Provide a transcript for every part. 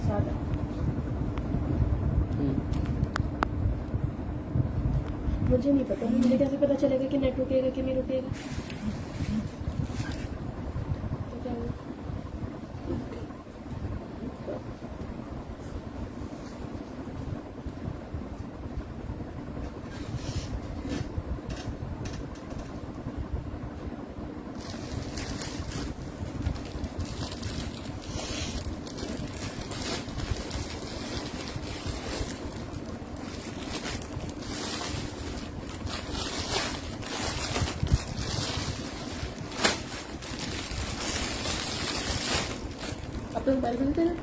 सादा। मुझे नहीं पता, मुझे कैसे पता चलेगा कि नेट रुकेगा कि नहीं रुकेगा? तो क्या हुआ? आप तो मोबाइल बनते हैं।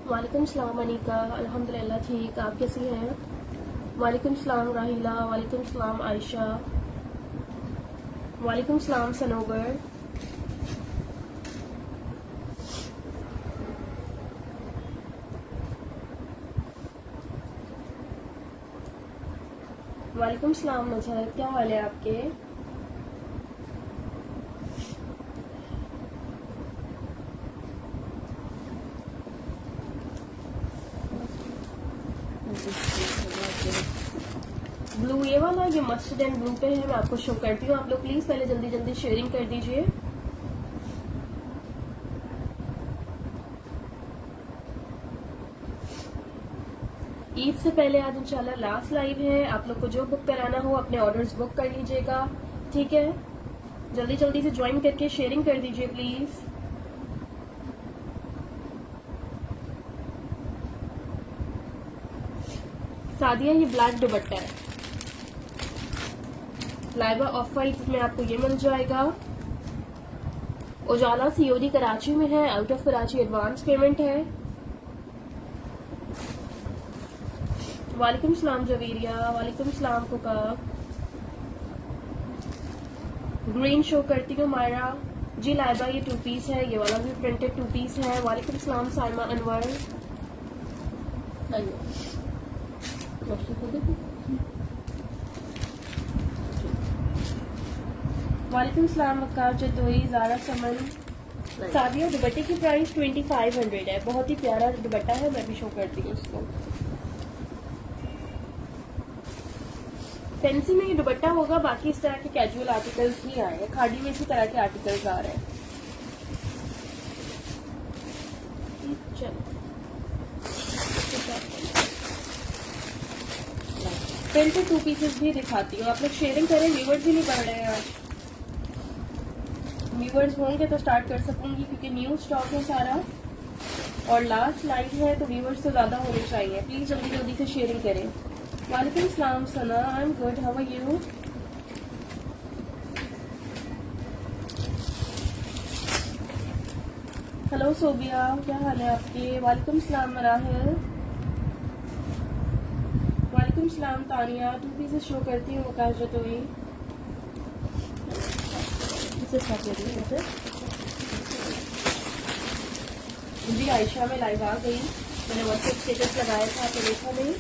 वालेकुम सलाम अनीका, अल्हम्दुलिल्लाह ठीक, आप कैसी हैं? वालेकुम सलाम राहिला, वालेकुम सलाम आयशा, वालेकुम सलाम सनोबर। वालेकुम सलाम मजहर, क्या हाल है आपके? ब्लू ये वाला, ये मस्टर्ड एंड ब्लू पे है, मैं आपको शो करती हूँ। आप लोग प्लीज पहले जल्दी जल्दी शेयरिंग कर दीजिए। ईद से पहले आज इंशाल्लाह लास्ट लाइव है। आप लोग को जो बुक कराना हो अपने ऑर्डर्स बुक कर लीजिएगा, ठीक है? जल्दी जल्दी से ज्वाइन करके शेयरिंग कर दीजिए प्लीज। सादिया ये ब्लैक दुपट्टा है, लाइबा ऑफ वाइट में आपको ये मिल जाएगा। उजाला सीओडी कराची में है, out of Karachi advance payment है। वालेकुम सलाम जवेरिया, वालेकुम सलाम कोका। ग्रीन शो करती हूँ मायरा जी। लाइबा ये 2 पीस है, ये वाला भी प्रिंटेड 2 पीस है। वालेकुम सलाम साइमा अनवर। वालेकुम सलाम वकार जदोई, ज़ारा समन। सादिया दुपट्टे की प्राइस 2500 है, बहुत ही प्यारा दुपट्टा है, मैं भी शो करती हूँ उसको। फैंसी में ये दुपट्टा होगा, बाकी इस तरह के कैजुअल आर्टिकल्स ही आए हैं, खाड़ी में इसी तरह के आर्टिकल्स आ रहे हैं। चलो प्रिंटेड 2 पीसेस भी दिखाती हूँ, आप लोग शेयरिंग करें। व्यूवर्स भी नहीं बढ़ रहे हैं आज, व्यूवर्स होंगे तो स्टार्ट कर सकूंगी क्योंकि न्यू स्टॉक है सारा और लास्ट लाइव है, तो व्यूवर्स तो ज्यादा होने चाहिए। प्लीज जल्दी जल्दी से शेयरिंग करें। वालेकुम सलाम Sana, I am good, how are you? Hello Sobia, क्या हाल है आपके? वालेकुम सलाम मराहिल, वालेकुम सलाम तानिया। 2 पीसेस शो करती हूँ वकाश जतोई। जी आयशा में लाइव आ गई, मैंने व्हाट्सएप स्टेटस लगाया था तो देखा नहीं।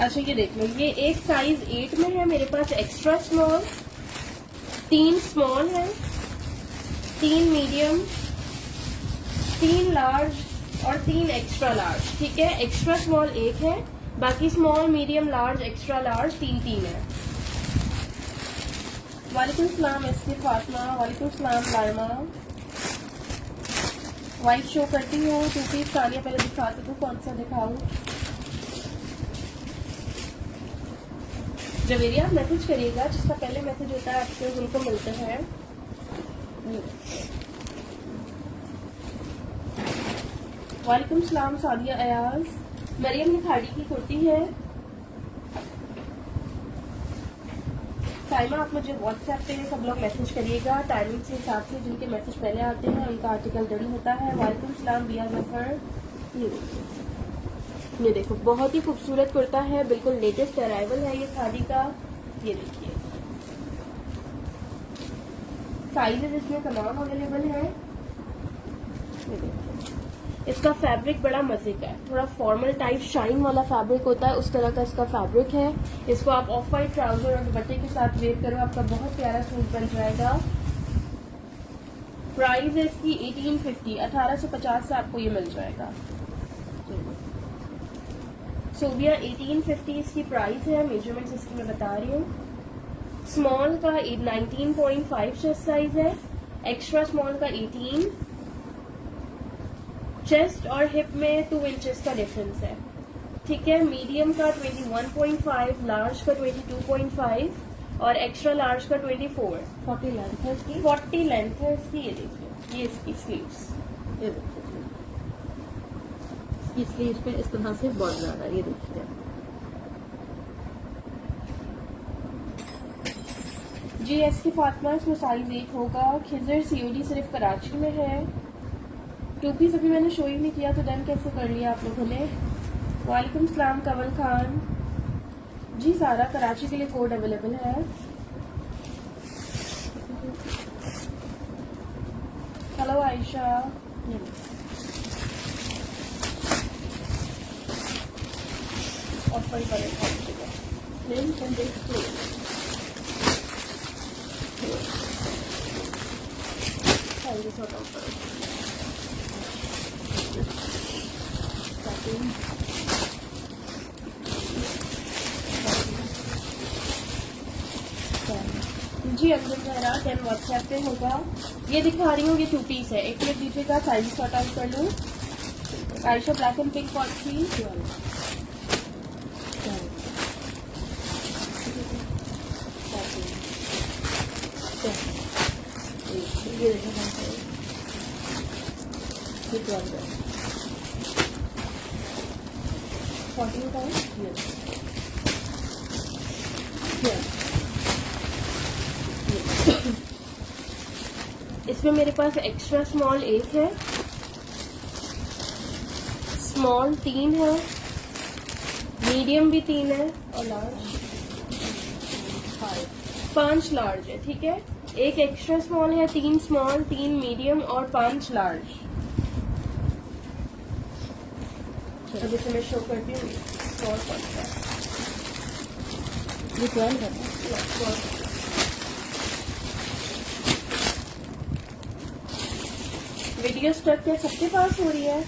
अच्छा ये देख लो, ये एक साइज 8 में है मेरे पास, एक्स्ट्रा स्मॉल, 3 स्मॉल है, 3 मीडियम, 3 लार्ज और 3 एक्स्ट्रा लार्ज, ठीक है? एक्स्ट्रा स्मॉल 1 है, बाकी small medium large extra large 3 है। वालेकुम सलाम एसके फातिमा, वालेकुम सलाम लाइमा, व्हाइट शो करती हूँ, 2 पीस साड़ियाँ पहले दिखाती हूँ, कौन सा दिखाऊँ। जवेरिया आप मैसेज करिएगा, जिसका पहले मैसेज होता है आपसे उनको मिलते हैं। वालेकुम सलाम सादिया अयाज। मरियम निखाड़ी की कुर्ती है। साइमा आप मुझे व्हाट्सएप पे सब लोग मैसेज करिएगा, टाइमिंग से हिसाब से जिनके मैसेज पहले आते हैं उनका आर्टिकल डन होता है। वालेकुम सलाम बिया जफर। ये देखो बहुत ही खूबसूरत कुर्ता है, बिल्कुल लेटेस्ट अराइवल है ये खादी का। ये देखिए साइजेस इसमें तमाम अवेलेबल है। ये देखिए इसका फैब्रिक बड़ा मजे का है, थोड़ा फॉर्मल टाइप शाइन वाला फैब्रिक होता है, उस तरह का इसका फैब्रिक है। इसको आप ऑफ वाइट ट्राउजर और दुपट्टे के साथ वेयर करो, आपका बहुत प्यारा सूट बन जाएगा। प्राइस है इसकी 1850, 1850 से आपको ये मिल जाएगा। सोबिया 1850 इसकी प्राइस है। मेजरमेंट्स इसकी मैं बता रही हूँ। स्मॉल का 19.5 चेस्ट साइज है, एक्स्ट्रा स्मॉल का 18, चेस्ट और हिप में 2 इंचेस का डिफरेंस है। ठीक है, मीडियम का 21.5, लार्ज का 22.5 और एक्स्ट्रा लार्ज का 24। 40 लेंथ है इसकी। 40 लेंथ है इसकी। ये देखिए ये इसकी स्लीव्स, ये देखिए इसकी स्लीव्स पे इस तरह से बॉर्डर आ रहा है, ये देखिए। जी एस की फातिमा, इसमें साइज 8 होगा। खिजर सीओडी सिर्फ कराची में है। 2 पीस अभी मैंने शो ही नहीं किया, तो डन कैसे कर लिया आप लोगों ने। वालेकुम सलाम कंवल खान जी। सारा कराची के लिए कोड अवेलेबल है। हेलो आयशा। ऑफर पर जी अंदर जरा देन व्हाट्सएप पे होगा। ये दिखा रही हूँ, ये 2 पीस है। एक मिनट दीजिएगा, साइज सॉर्ट आउट कर लूँ। Ayesha black and pink pot थी। इसमें मेरे पास एक्स्ट्रा स्मॉल 1 है, स्मॉल 3 है, मीडियम भी 3 है और लार्ज 5 लार्ज है। ठीक है, 1 एक्स्ट्रा स्मॉल है, 3 स्मॉल, 3 मीडियम और 5 लार्ज। अब इसे मैं शो करती हूँ। ये 12 है। वीडियो स्टक क्या सबके पास हो रही है?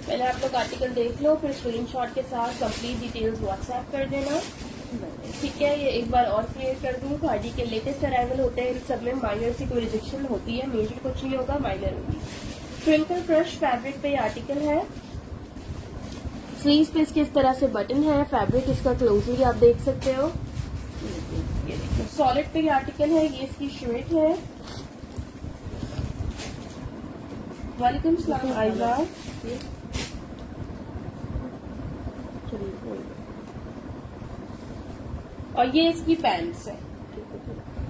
पहले आप लोग आर्टिकल देख लो, फिर स्क्रीनशॉट के साथ कंप्लीट डिटेल्स व्हाट्सएप कर देना। ठीक है, ये एक बार और क्लियर कर दूं, खादी के लेटेस्ट अराइवल होते हैं, इन सब में माइनर से कोई रिजेक्शन होती है, मेजर कुछ नहीं होगा, माइनर होगी। ट्विंकल क्रश फैब्रिक पे ये आर्टिकल है। स्लीव्स पे इसके इस तरह से बटन है, फैब्रिक इसका क्लोजली आप देख सकते हो। सॉलिड पे ये आर्टिकल है, ये इसकी शर्ट है। वालेकुम सलाम आयजा। और ये इसकी पैंट्स है।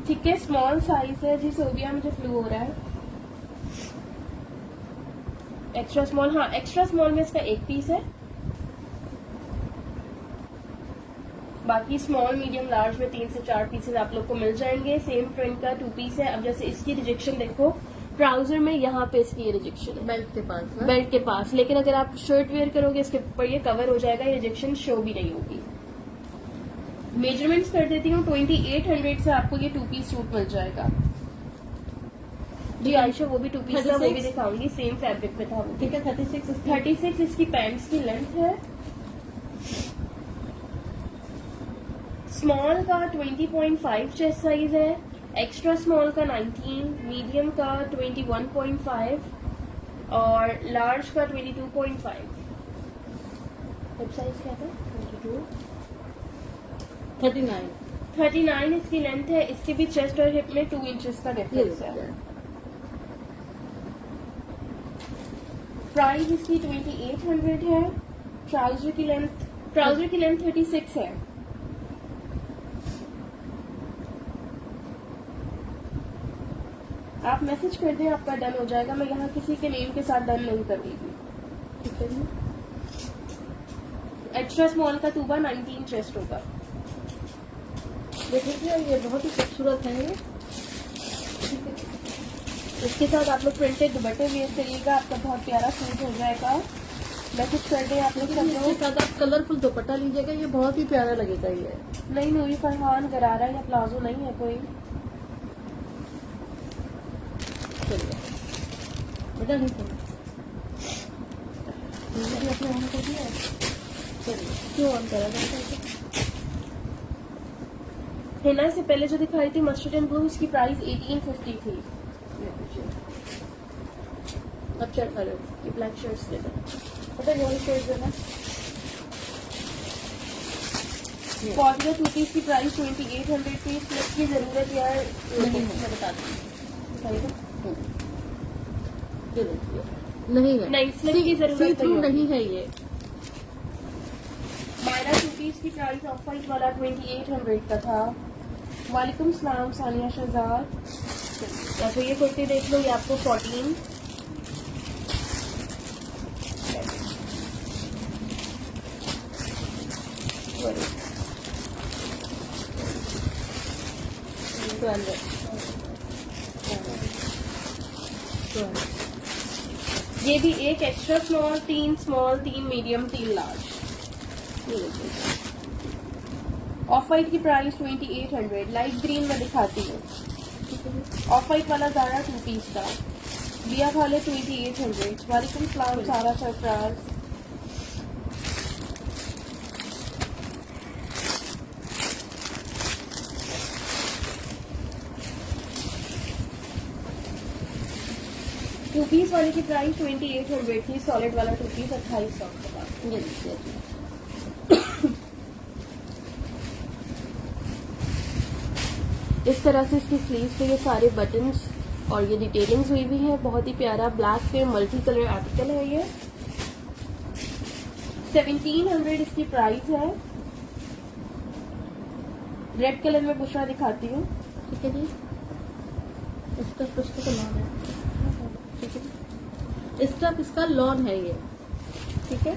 ठीक है, स्मॉल साइज है जी। सोबिया मुझे फ्लू हो रहा है। एक्स्ट्रा स्मॉल, हाँ एक्स्ट्रा स्मॉल में इसका 1 पीस है, बाकी स्मॉल मीडियम लार्ज में 3 से 4 पीसेस आप लोग को मिल जाएंगे। सेम प्रिंट का 2 पीस है। अब जैसे इसकी रिजेक्शन देखो, ट्राउजर में यहाँ पे इसकी ये रिजेक्शन है बेल्ट के पास ना? बेल्ट के पास, लेकिन अगर आप शर्ट वेयर करोगे इसके ऊपर ये कवर हो जाएगा, ये रिजेक्शन शो भी नहीं होगी। मेजरमेंट्स कर देती हूँ, 2800 से आपको ये 2 पीस सूट मिल जाएगा। जी आयशा, वो भी 2 पीस है, वो भी दिखाऊंगी, सेम फैब्रिक पे था वो। ठीक है, 36 इसकी पैंट्स की लेंथ है। स्मॉल का 20.5 चेस्ट साइज है, एक्स्ट्रा स्मॉल का 19, मीडियम का 21.5 और लार्ज का 22.5। हिप साइज क्या था? 39। 39 इसकी लेंथ है। इसके भी चेस्ट और हिप में 2 इंचेस का ये डिफरेंस है। देखिए। प्राइस इसकी 2800 है। ट्राउजर की लेंथ 36 है। आप मैसेज कर दें, आपका डन हो जाएगा। मैं यहाँ किसी के नेम के साथ डन नहीं कर रही। ठीक है जी। एक्स्ट्रा स्मॉल का तूबा 19 चेस्ट होगा। देखिए ये बहुत ही खूबसूरत है ये। इसके साथ आप लोग प्रिंटेड दुपट्टे वेयर करिएगा, आपका बहुत प्यारा सूट हो जाएगा। मैसेज कर दें आप लोग सब इसके लोग। साथ आप कलरफुल दुपट्टा लीजिएगा, ये बहुत ही प्यारा लगेगा ये। नहीं, नूरी फरहान गरारा या प्लाजो नहीं है कोई। चलिए बेटा नहीं चलिए भी अपने ऑन कर दिया है। चलिए क्यों ऑन करा जाता हिना से पहले जो दिखाई थी मस्टर्ड एंड ब्लू, इसकी प्राइस 1850 थी। अब चेक करो। ये ब्लैक शर्ट्स दे दो। पता है वाली शेड देना। पॉपुलर 2 पीस की प्राइस 2800 थी। स्लिप की जरूरत यार नहीं है। मैं बता दूँ, बताइएगा। ये देखिए नहीं है। नहीं, स्लिप की जरूरत सी थ्रू नहीं नहीं है ये। मायरा 2 पीस की प्राइस ऑफ वाइट वाला 2800 का था। वालेकुम सलाम सानिया शहजाद। अच्छा ये कुर्ती देख लो, ये आपको 14। ये भी एक extra small, 3 small, 3 medium, 3 large. ये देखिए ऑफ वाइट की प्राइस 2800। लाइट ग्रीन में दिखाती हूँ। ऑफ वाइट वाला ज़ारा 2 पीस का बिया खाले 2800। वालेकुम सलाम सारा सरफराज। टू पीस वाले की प्राइस 2800 थी। सॉलिड वाला 2 पीस 2800 का। ये देखिए इस तरह से इसकी स्लीव्स पे ये सारे बटन्स और ये डिटेलिंग्स हुई हुई है। बहुत ही प्यारा ब्लैक पे मल्टी कलर आर्टिकल है ये। 1700 इसकी प्राइस है। रेड कलर में बुशरा दिखाती हूँ। ठीक है जी। इसका कुछ तो लॉन है। ठीक है जी। स्टफ इसका लॉन है ये। ठीक है,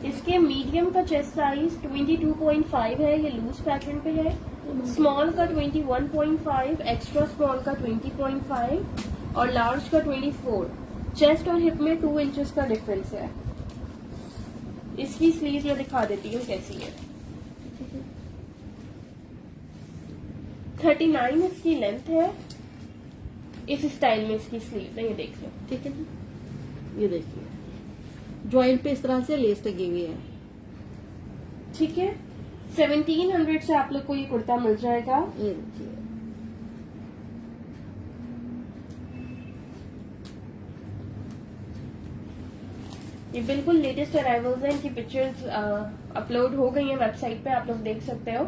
इसके मीडियम का चेस्ट साइज 22.5 है। ये लूज पैटर्न पे है। स्मॉल का 21.5, एक्स्ट्रा स्मॉल का 20.5 और लार्ज का 24। चेस्ट और हिप में 2 इंचेस का डिफरेंस है। इसकी स्लीव मैं दिखा देती हूँ कैसी है। 39 इसकी लेंथ है। इस स्टाइल में इसकी स्लीव है, ये देख लो। ठीक है जी। ये देखिए जॉइंट पे इस तरह से लेस लगी हुई है। ठीक है, 1700 से आप लोग को ये कुर्ता मिल जाएगा। ये देखिए ये बिल्कुल लेटेस्ट अराइवल्स हैं। इनकी पिक्चर्स अपलोड हो गई हैं वेबसाइट पे, आप लोग देख सकते हो।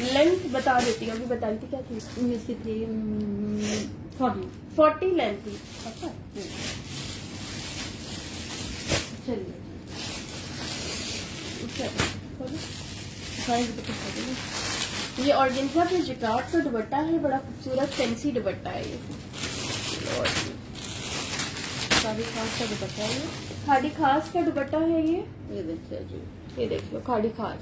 लेंथ बता देती हूँ, अभी बताई थी क्या थी? इसकी थी 40 लेंथ थी। अच्छा चलिए ये ऑर्गेन्जा पे जिकार्ड का दुपट्टा है। बड़ा खूबसूरत फैंसी दुपट्टा है ये। साड़ी खास का दुपट्टा है ये। खाड़ी खास का दुपट्टा है ये। ये देखिए जी। ये देख लो खाड़ी खास।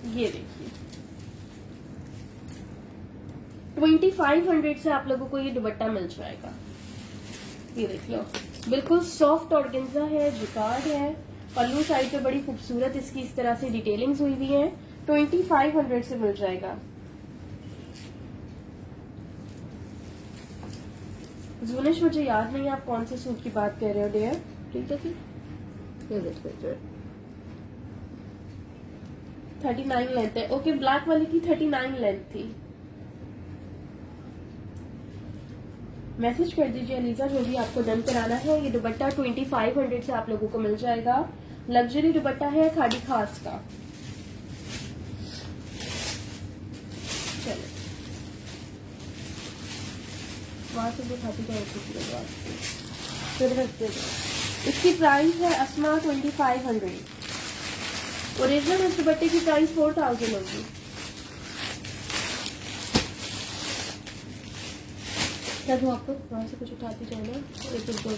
ये देखिए 2500 से आप लोगों को ये दुपट्टा मिल जाएगा। ये देख लो बिल्कुल सॉफ्ट ऑर्गेन्जा है, जिकार्ड है। पल्लू साइड पे बड़ी खूबसूरत इसकी इस तरह से डिटेलिंग्स हुई हुई है। 2500 से मिल जाएगा। जुनिश मुझे याद नहीं आप कौन से सूट की बात कर रहे हो डियर। ठीक है जी, ये देखिए 39 लेंथ है। ओके, ब्लैक वाले की 39 लेंथ थी। मैसेज कर दीजिए अलीजा जो भी आपको डन कराना है। ये दुपट्टा 2500 से आप लोगों को मिल जाएगा। लग्जरी दुपट्टा है खाड़ी खास का। चलो वहां से दिखाती क्या फिर रखते। इसकी प्राइस है अस्मा 2500। ओरिजिनल इस दुपट्टे की प्राइस 4000 होगी। क्या दूँ आपको? वहां से कुछ उठाती जाए ना, एक एक दो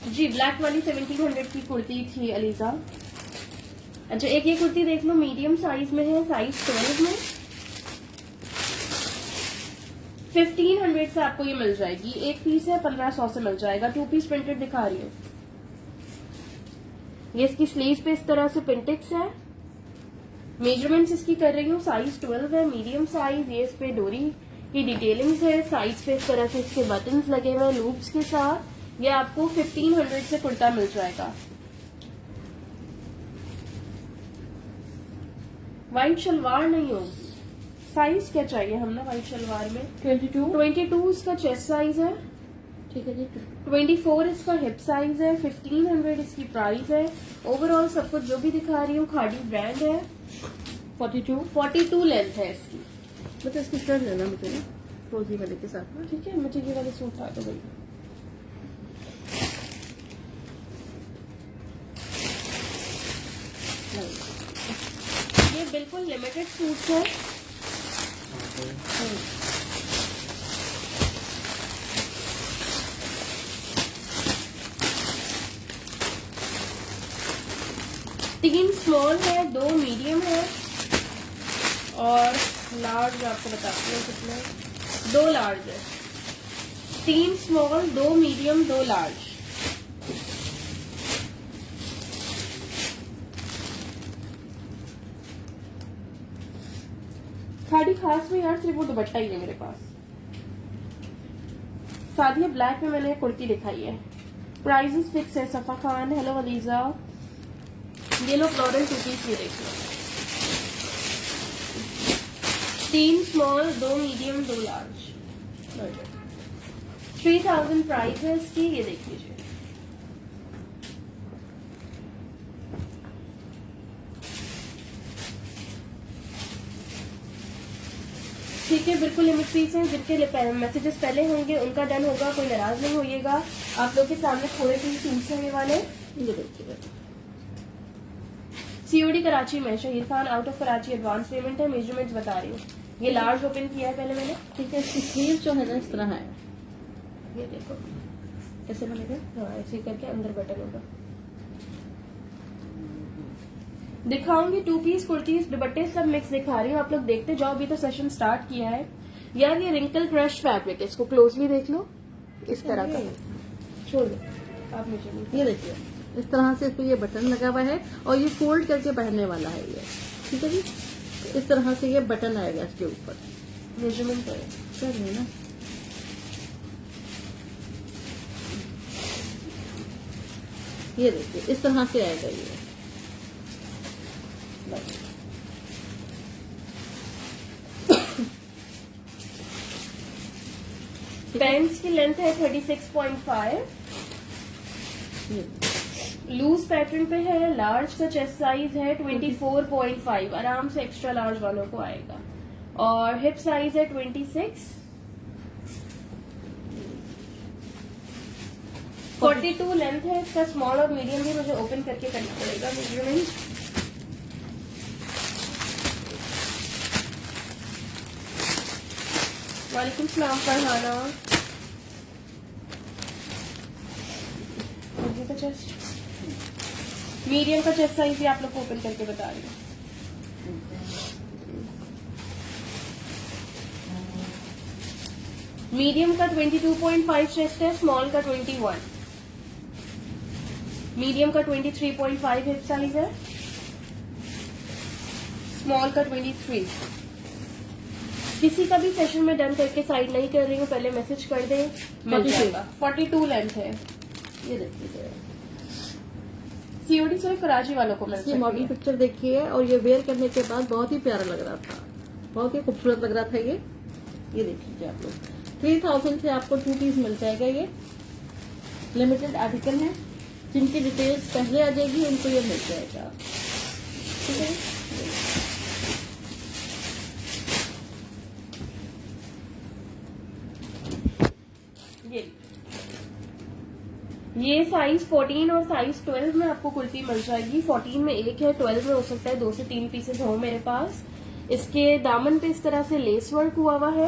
जी। ब्लैक वाली 1700 की कुर्ती थी अलीजा। अच्छा, एक ये कुर्ती देख लो, मीडियम साइज में है, साइज 12 में। 1500 से आपको ये मिल जाएगी। एक पीस है 1500 से मिल जाएगा। 2 पीस प्रिंटेड दिखा रही हूँ। ये इसकी स्लीव पे इस तरह से पिंटेक्स है। मेजरमेंट्स इसकी कर रही हूँ, साइज 12 है, मीडियम साइज। ये इस पे डोरी की डिटेलिंग्स है। साइज पे इस तरह से इसके बटन्स लगे हुए लूप्स के साथ। ये आपको 1500 से कुर्ता मिल जाएगा। व्हाइट शलवार नहीं होगी। साइज क्या चाहिए हम ना व्हाइट शलवार में? 22 इसका चेस्ट साइज है। ठीक है जी। 24 इसका हिप साइज है। 1500 इसकी प्राइस है। ओवरऑल सब कुछ जो भी दिखा रही हूँ खाड़ी ब्रांड है। 42 लेंथ है इसकी। मतलब इसकी शर्ट लेना मुझे ना रोजी वाले के साथ ना। ठीक है, मुझे ये वाले सूट था तो भाई। ये बिल्कुल लिमिटेड सूट है। तीन स्मॉल है, 2 मीडियम है और लार्ज आपको बताती हूँ कितने। 2 लार्ज है। 3 स्मॉल, 2 मीडियम, 2 लार्ज। खाड़ी खास में यार सिर्फ वो दुपट्टा ही है मेरे पास। सादिया ब्लैक में मैंने कुर्ती दिखाई है। प्राइजेस फिक्स है। सफा खान, हेलो अलीजा। ये लो फ्लोरल 2 पीस, ये देख लो। 3 स्मॉल, 2 मीडियम, 2 लार्ज। 3000 प्राइस है इसकी। ये देख लीजिए। ठीक है, बिल्कुल लिमिट पीस है। जिनके मैसेजेस पहले होंगे उनका डन होगा, कोई नाराज नहीं होइएगा। आप लोग के सामने थोड़े से सूट्स हैं ये वाले। ये देखिए सीओडी कराची में। शहीद Khan out of Karachi advance payment है। मेजरमेंट्स बता रही हूँ। ये लार्ज ओपन किया है पहले मैंने। ठीक है। इसकी स्लीव जो है ना इस तरह है। ये देखो कैसे बनेगा? हाँ, ऐसे करके अंदर बटन होगा। दिखाऊंगी 2 पीस कुर्ती, दुपट्टे सब मिक्स दिखा रही हूँ। आप लोग देखते जाओ, अभी तो सेशन स्टार्ट किया है। यार ये रिंकल क्रश फैब्रिक है, इसको क्लोजली देख लो। इस तरह का छोड़ दो आप मुझे नहीं। ये देखिए इस तरह से इस पे ये बटन लगा हुआ है और ये फोल्ड करके पहनने वाला है ये। ठीक है जी। इस तरह से ये बटन आएगा इसके ऊपर। मेजरमेंट करें कर लेना। ये देखिए इस तरह से आएगा ये। पैंट्स की लेंथ है 36.5। लूज पैटर्न पे है। लार्ज का चेस्ट साइज है 24.5। आराम से एक्स्ट्रा लार्ज वालों को आएगा। और हिप साइज है 26। 42 लेंथ है इसका। स्मॉल और मीडियम भी मुझे ओपन करके करना पड़ेगा मेजरमेंट। वालेकुम सलाम फरहाना। चेस्ट मीडियम का चेस्ट साइज भी आप लोग को ओपन करके बता रही हूँ। मीडियम का 22.5 चेस्ट है, स्मॉल का 21, मीडियम का 23.5 हिप साइज है, स्मॉल का 23। किसी का भी सेशन में डन करके साइड नहीं कर रही हूँ, पहले मैसेज कर दें, मिल जाएगा। 42 लेंथ है। ये देखिए सीओडी सिर्फ कराची वालों को मिल सकती है। मॉडल पिक्चर देखिए, और ये वेयर करने के बाद बहुत ही प्यारा लग रहा था, बहुत ही खूबसूरत लग रहा था ये देख लीजिए आप लोग। 3000 से आपको 2 पीस मिल जाएगा। ये लिमिटेड आर्टिकल है, जिनकी डिटेल्स पहले आ जाएगी उनको ये मिल जाएगा। ठीक है, ये साइज 14 और साइज 12 में आपको कुर्ती मिल जाएगी। 14 में एक है, 12 में हो सकता है 2 से 3 पीसेस हो मेरे पास। इसके दामन पे इस तरह से लेस वर्क हुआ है।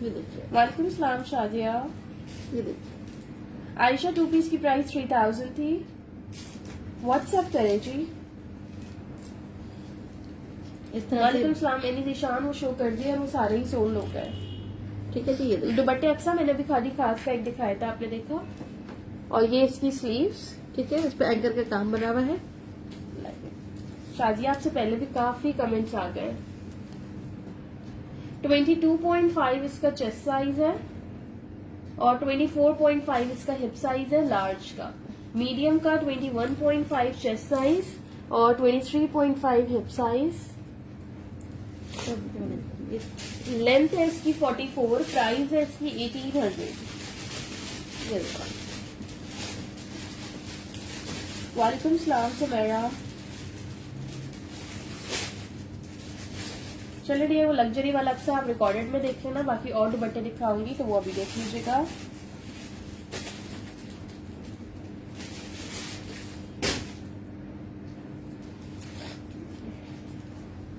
ये देखिए, वालेकुम सलाम शादिया। ये देखिए, आयशा 2 पीस की प्राइस 3000 थी। व्हाट्सएप करें जी। इस तरह वालेकुम से। सलाम। मैंने निशान वो शो कर दिया और वो सारे ही सोल्ड हो गए। ठीक है जी, ये देखिए, दुपट्टे अक्सर मैंने भी खादी खास का एक दिखाया था, आपने देखा। और ये इसकी स्लीव्स। ठीक है, इस पे एंकर का काम बना हुआ है। शाजिया आपसे पहले भी काफी कमेंट्स आ गए। 22.5 इसका चेस्ट साइज है और 24.5 इसका हिप साइज है लार्ज का। मीडियम का 21.5 चेस्ट साइज और 23.5 हिप साइज। लेंथ है इसकी 44, प्राइस है इसकी 1800। वालेकुम सलाम सुमैरा। चलिए ये वो लग्जरी वाला अक्सर आप रिकॉर्डेड में देख लेना, बाकी और दुपट्टे दिखाऊंगी तो वो अभी देख लीजिएगा।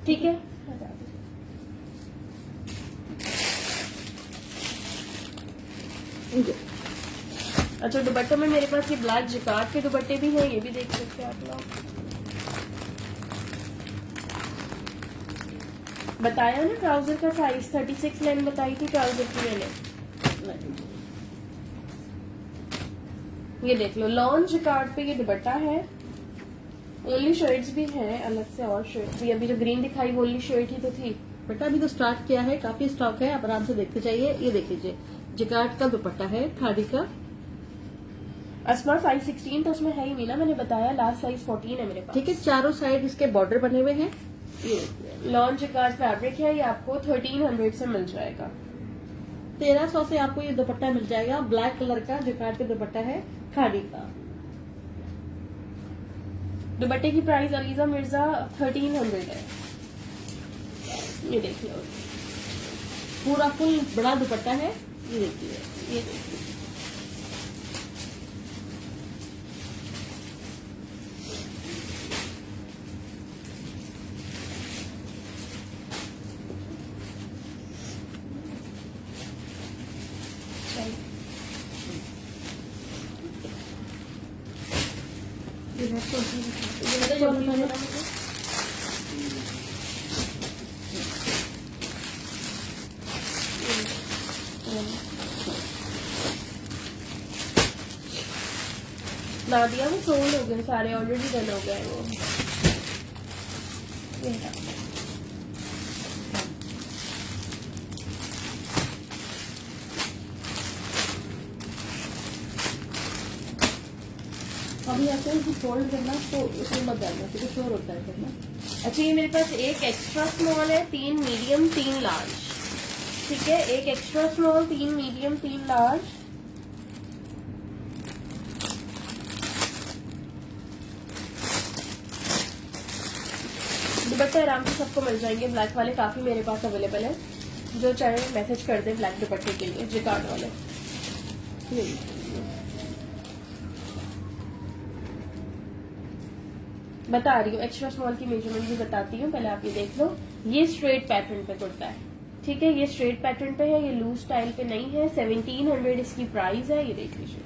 ठीक है, अच्छा दुपट्टों में मेरे पास ये ब्लैक जिकार्ड के दुपट्टे भी हैं, ये भी देख सकते हैं आप लोग। बताया ना ट्राउजर का साइज 36 लेंथ बताई थी ट्राउजर की मैंने। ये देख लो, लॉन जिकार्ड पे ये दुपट्टा है। ओनली शर्ट्स भी हैं अलग से, और शर्ट भी। अभी जो ग्रीन दिखाई वो ओनली शर्ट ही तो थी। बेटा अभी तो स्टार्ट किया है, काफी स्टॉक है, आप आराम से देखते जाइए। ये देख लीजिए, जिकार्ड का दुपट्टा है, खादी का। अस्मा 516 तो उसमें है ही नहीं ना, मैंने बताया लास्ट साइज 14 है मेरे पास। ठीक है, चारों साइड इसके बॉर्डर बने हुए हैं। ये लॉन जिकार्ड फैब्रिक है, ये आपको 1300 से मिल जाएगा। 1300 से आपको ये दुपट्टा मिल जाएगा। ब्लैक कलर का जिकार्ड का दुपट्टा है, खादी का। दुपट्टे की प्राइस अलीजा मिर्जा 1300 है। ये देखिए, पूरा फुल बड़ा दुपट्टा है। ये देखिए, ये देखिए, नादिया में सोल्ड हो गए सारे, ऑलरेडी डन हो गए वो। अभी ऐसे ही फोल्ड करना तो उसमें मत डालना, क्योंकि शोर होता है करना। अच्छा ये मेरे पास एक एक्स्ट्रा स्मॉल है, 3 मीडियम 3 लार्ज। ठीक है, एक एक्स्ट्रा स्मॉल, 3 मीडियम 3 लार्ज। दुपट्टे आराम से सबको मिल जाएंगे, ब्लैक वाले काफी मेरे पास अवेलेबल है। जो चाहे मैसेज कर दे ब्लैक दुपट्टे के लिए, जिकार्ड वाले। बता रही हूँ, एक्स्ट्रा स्मॉल की मेजरमेंट भी बताती हूँ, पहले आप ये देख लो। ये स्ट्रेट पैटर्न पे कुर्ता है, ठीक है, ये स्ट्रेट पैटर्न पे है, ये लूज स्टाइल पे नहीं है। 1700 इसकी प्राइस है, ये देख लीजिए।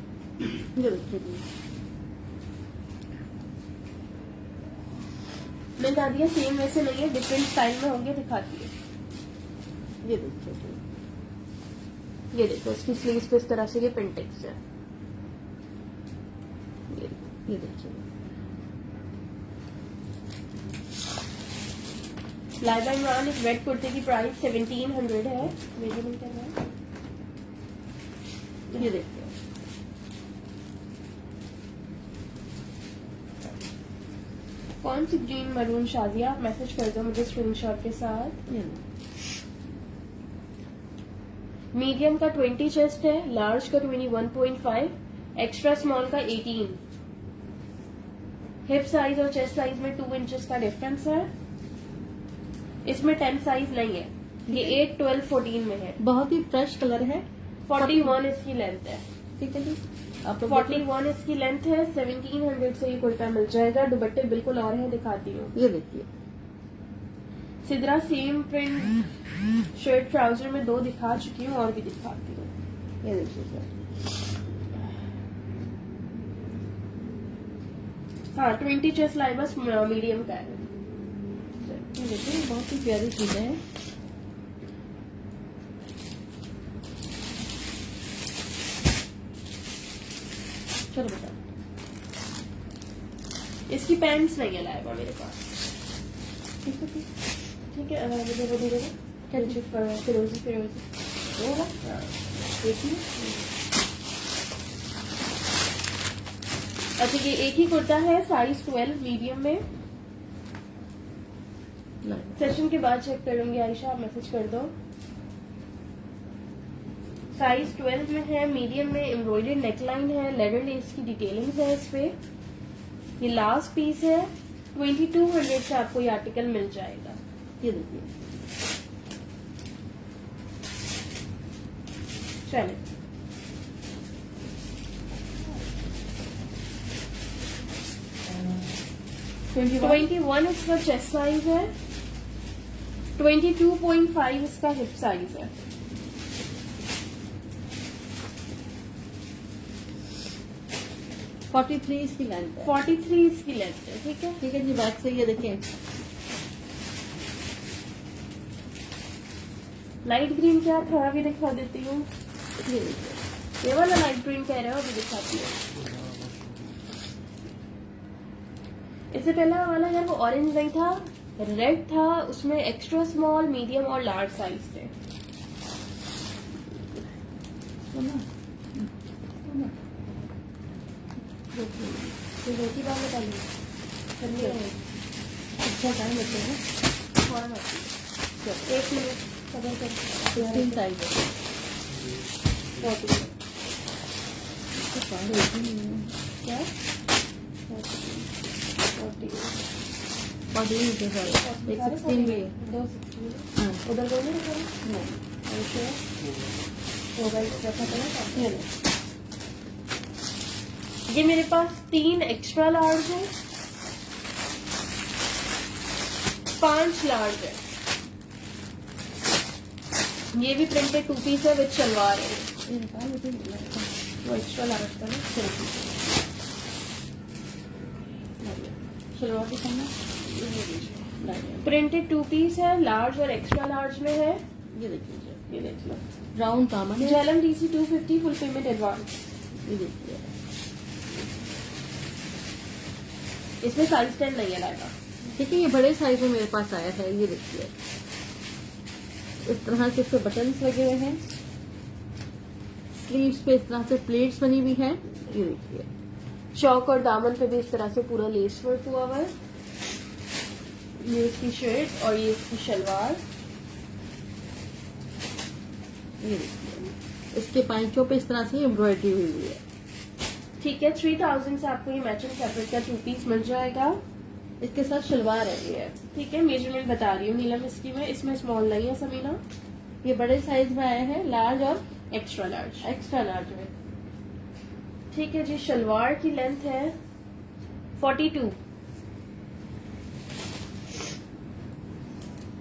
मैं बता दिया सेम वैसे नहीं है, डिफरेंट स्टाइल में होंगे, दिखाती है। ये देखिए, ये देखो इसकी स्लीव्स पे इस तरह से ये पिंटेक्स है। ये देखिए, लाइबा इमरान इस रेड कुर्ते की प्राइस 1700 है। मेजरमेंट करना है, ये देखिए, कौन सी ग्रीन मरून शादिया, आप मैसेज कर दो मुझे स्क्रीनशॉट के साथ। ये मीडियम का 20 चेस्ट है, लार्ज का 21.5, एक्स्ट्रा स्मॉल का 18। हिप साइज और चेस्ट साइज में 2 इंचेस का डिफरेंस है। इसमें 10 साइज नहीं है, ये 8, 12, 14 में है। बहुत ही फ्रेश कलर है। 41 इसकी लेंथ है। ठीक है जी, आप लोग 41 इसकी लेंथ है। 1700 से ये कुर्ता मिल जाएगा। दुपट्टे बिल्कुल और है, दिखाती हूँ। ये देखिए, Sidra same print shirt trouser में 2 दिखा चुकी हूँ, और भी दिखाती हूँ। ये देखिए सर, हाँ 20 चेस्ट लाइबस मीडियम का है। ये देखिए, बहुत ही प्यारी चीजें हैं। चलो बेटा, इसकी पैंट्स नहीं है लाइबा मेरे पास। ठीक है, ठीक है, मुझे वो दे देना। फिरोजी फिरोजी होगा, देखिए। अच्छा ये एक ही कुर्ता है, साइज 12 मीडियम में। सेशन के बाद चेक करूंगी आयशा, आप मैसेज कर दो। साइज 12 में है, मीडियम में, एम्ब्रॉयडर्ड नेकलाइन है, लेदर लेस की डिटेलिंग्स है इस पे। ये लास्ट पीस है। 2200 से आपको ये आर्टिकल मिल जाएगा। ये देखिए, चलिए 21 इसका चेस्ट साइज है। 22.5 इसका हिप साइज है। 43 इसकी लेंथ है। 43 इसकी लेंथ है। ठीक है, ठीक है जी, बैक से ये देखिए, लाइट ग्रीन क्या था अभी दिखा देती हूँ। ये देखिए, ये वाला लाइट ग्रीन कह रहे हो, अभी दिखाती हूँ। इससे पहला वाला यार वो ऑरेंज नहीं था, रेड था, उसमें एक्स्ट्रा स्मॉल, मीडियम और लार्ज साइज थे। सुनो, सुनो, तो रोटी बात बताइए, करनी है अच्छा टाइम लगता है। फौरन आती है। 1 मिनट सबर कर। 15 साइज है। 40 तो सारे एक ही नहीं है। क्या 40 और ये नीचे सारे, एक 16 भी है। 2 16 हाँ, उधर कोई नहीं रखा नहीं, ऐसे होगा इसका पता ये लो। ये मेरे पास 3 एक्स्ट्रा लार्ज है, 5 लार्ज है। ये भी प्रिंटेड 2 पीस है विद शलवार है। ये निकाल लेते हैं। वो एक्स्ट्रा लार्ज का ना शलवार की करना, प्रिंटेड 2 पीस है, लार्ज और एक्स्ट्रा लार्ज में है। ये देखिए, ये देख लो। राउंड दामन है। Jhelum DC 250 full payment advance. ये देखिए, इसमें साइज 10 नहीं है लाइबा। ठीक है, ये बड़े साइज में मेरे पास आया है। ये देखिए, इस तरह से इसके बटन्स लगे हुए हैं, स्लीव्स पे इस तरह से प्लेट्स बनी हुई हैं। ये देखिए, चौक और दामन पे भी इस तरह से पूरा लेस वर्क हुआ हुआ है। ये इसकी शर्ट और ये इसकी शलवार। ये देखिए, इसके पाइचों पे इस तरह से एम्ब्रॉयडरी हुई हुई है। ठीक है, 3000 से आपको ये मैचिंग फैब्रिक का 2 पीस मिल जाएगा। इसके साथ शलवार है ये। ठीक है, मेजरमेंट बता रही हूँ नीलम इसकी में। इसमें स्मॉल नहीं है समीना, ये बड़े साइज में आए हैं, लार्ज और एक्स्ट्रा लार्ज। एक्स्ट्रा लार्ज में। ठीक है जी, शलवार की लेंथ है 42।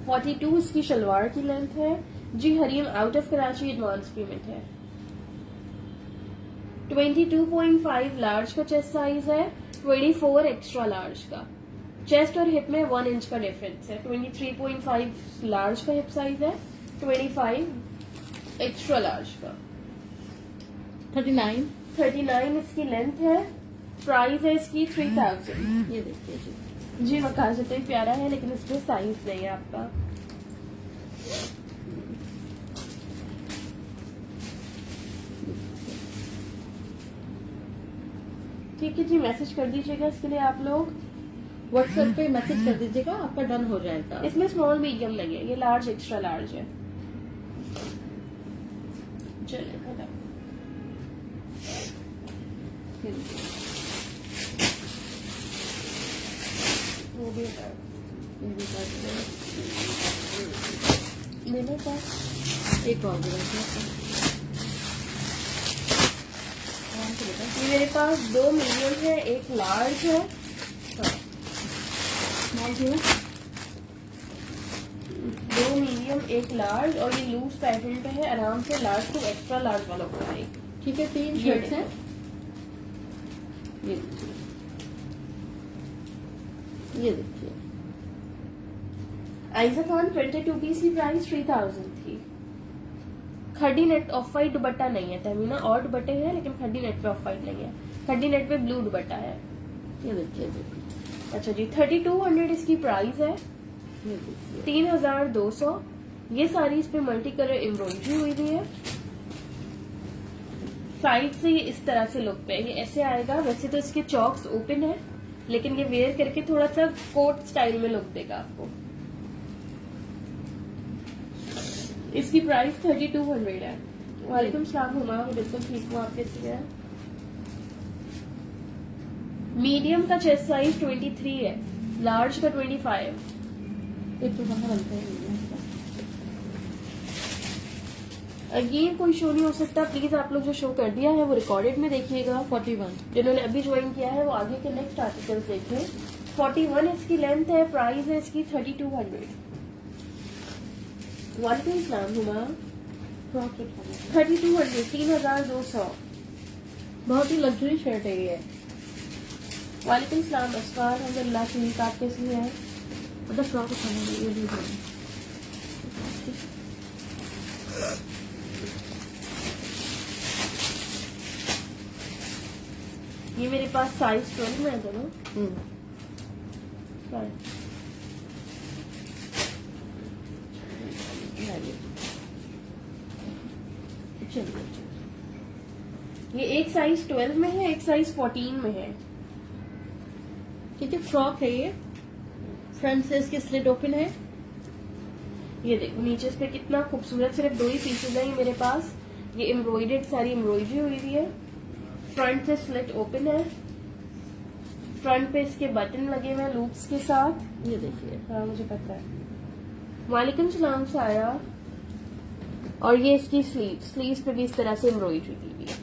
42 इसकी शलवार की लेंथ है जी। Hareem out of Karachi advance payment है। 22.5 लार्ज का चेस्ट साइज है, 24 एक्स्ट्रा लार्ज का। चेस्ट और हिप में 1 इंच का डिफरेंस है। 23.5 लार्ज का हिप साइज है, 25 एक्स्ट्रा लार्ज का। 39 इसकी लेंथ है। प्राइस है इसकी 3000। ये देखिए जी, जी मकाज तो प्यारा है लेकिन इसमें साइज नहीं है आपका। ठीक है जी, मैसेज कर दीजिएगा इसके लिए आप लोग। व्हाट्सएप पे मैसेज कर दीजिएगा, आपका डन हो जाएगा। इसमें स्मॉल मीडियम लगे, ये लार्ज एक्स्ट्रा लार्ज है। चलिए खत्म। वो भी मेरे पास एक और ये मेरे पास 2 मीडियम है, एक लार्ज है। स्मॉल जो 2 मीडियम एक लार्ज, और ये लूज पैटर्न पे है, आराम से लार्ज टू एक्स्ट्रा लार्ज वाला होगा है। ठीक है, 3 ये शर्ट्स हैं। ये देखिए आइजा खान 22 पीस की प्राइस 3000 थी। खड्डी नेट ऑफ वाइट दुपट्टा नहीं है तहमीना, और दुपट्टे हैं लेकिन खड्डी नेट पे ऑफ वाइट नहीं है, खड्डी नेट पे ब्लू दुपट्टा है। ये देखिए जी, अच्छा जी, 3200 इसकी प्राइस है। ये देखिए 3200। ये सारी इस पे मल्टी कलर एम्ब्रॉयडरी हुई हुई है। साइड से ये इस तरह से लुक पे ये ऐसे आएगा। वैसे तो इसके चॉक्स ओपन है लेकिन ये वेयर करके थोड़ा सा कोट स्टाइल में लुक देगा आपको। इसकी प्राइस 3200 है। वालेकुम सलाम हुमा, बिल्कुल ठीक हूँ, आप कैसी हैं? मीडियम का चेस्ट साइज 23 है, लार्ज का 25। एक तो कहाँ बनता है अगेन कोई शो नहीं हो सकता, प्लीज आप लोग जो शो कर दिया है वो रिकॉर्डेड में देखिएगा। 41। जिन्होंने अभी ज्वाइन किया है वो आगे के नेक्स्ट आर्टिकल देखें। 41 इसकी लेंथ है, प्राइस है इसकी 3200। वालेकुम सलाम हुमा, 3200, 3200। बहुत ही लग्जरी शर्ट है ये। वालेकुम सलाम अस्फार, अल्हम्दुलिल्लाह ठीक, आप कैसी हैं? मतलब फ्रॉक उठाने ये भी है। ये मेरे पास साइज 12 में है दोनों। ये एक साइज 12 में है, एक साइज 14 में है। ठीक है, फ्रॉक है ये। फ्रंट से इसकी स्लिट ओपन है। ये देखो नीचे इस पे कितना खूबसूरत, सिर्फ 2 ही पीसेज है ये मेरे पास। ये एम्ब्रॉयडेड सारी एम्ब्रॉयडरी हुई हुई है। फ्रंट से स्लिट ओपन है, फ्रंट पे इसके बटन लगे हुए हैं लूप्स के साथ। ये देखिए, हाँ मुझे पता है। वालेकुम सलाम साया। और ये इसकी स्लीव्स पे भी इस तरह से एम्ब्रॉयडरी की हुई है।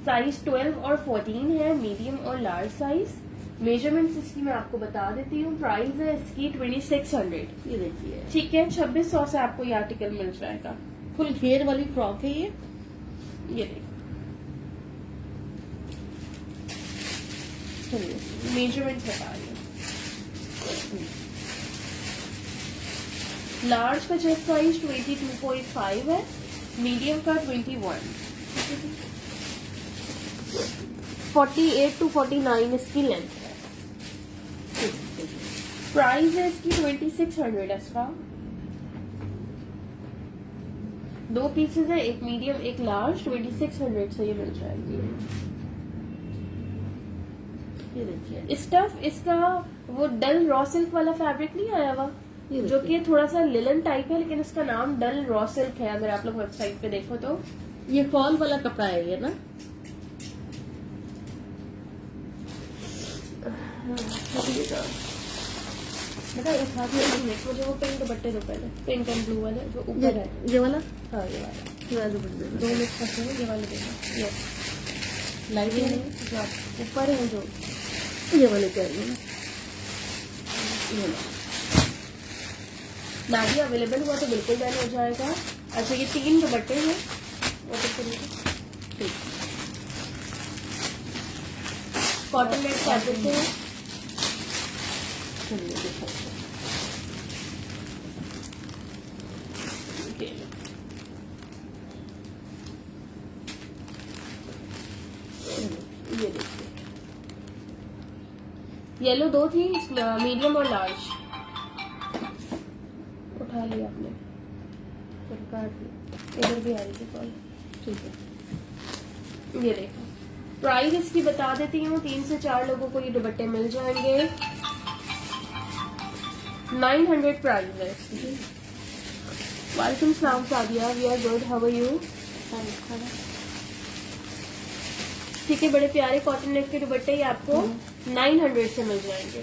साइज 12 और 14 है, मीडियम और लार्ज साइज। मेजरमेंट्स इसकी मैं आपको बता देती हूँ। प्राइस है इसकी 2600। ये देखिए, ठीक है, 2600 से आपको ये आर्टिकल मिल जाएगा। फुल घेर वाली फ्रॉक है ये। ये देखो, चलिए मेजरमेंट्स बता रही हूँ। लार्ज का चेस्ट साइज 22.5 है, मीडियम का 21। 48 to 49 इसकी लेंथ है। प्राइस है इसकी 2600 इसका। 2 पीसेज है, एक मीडियम एक लार्ज। 2600 से ये मिल जाएगी। ये देखिए, स्टफ इसका वो डल रॉ सिल्क वाला फैब्रिक नहीं आया हुआ, जो कि थोड़ा सा लिलन टाइप है, लेकिन इसका नाम डल रॉ सिल्क है। अगर आप लोग वेबसाइट पे देखो तो ये फॉल वाला कपड़ा है ये ना। बेटा उठा के मुझे वो पिंक दुपट्टे दो पहले, पिंक एंड ब्लू वाले जो ऊपर है। ये वाला हाँ ये वाला, ये वाला दुपट्टे दो। 2 मिक्स करते हैं। ये वाले देना, ये लाइट ये है, नहीं जो आप ऊपर है जो ये वाले कह रही हूँ। मैगी अवेलेबल हुआ तो बिल्कुल डन हो जाएगा। अच्छा ये 3 दुपट्टे हैं, कॉटन नेट फैब्रिक है। चलिए देखो ये देखिए, येलो दो थी, मीडियम और लार्ज। उठा लिया आपने, फिर काट लिया। इधर भी आ रही थी कॉल। ठीक है। ये देखो, प्राइस इसकी बता देती हूँ। 3 से 4 लोगों को ये दुपट्टे मिल जाएंगे। 900 प्राइस है इसकी। वालेकुम सलाम Sadia, we are good, how are you? ठीक है, बड़े प्यारे कॉटन नेट के दुपट्टे ये आपको 900 से मिल जाएंगे।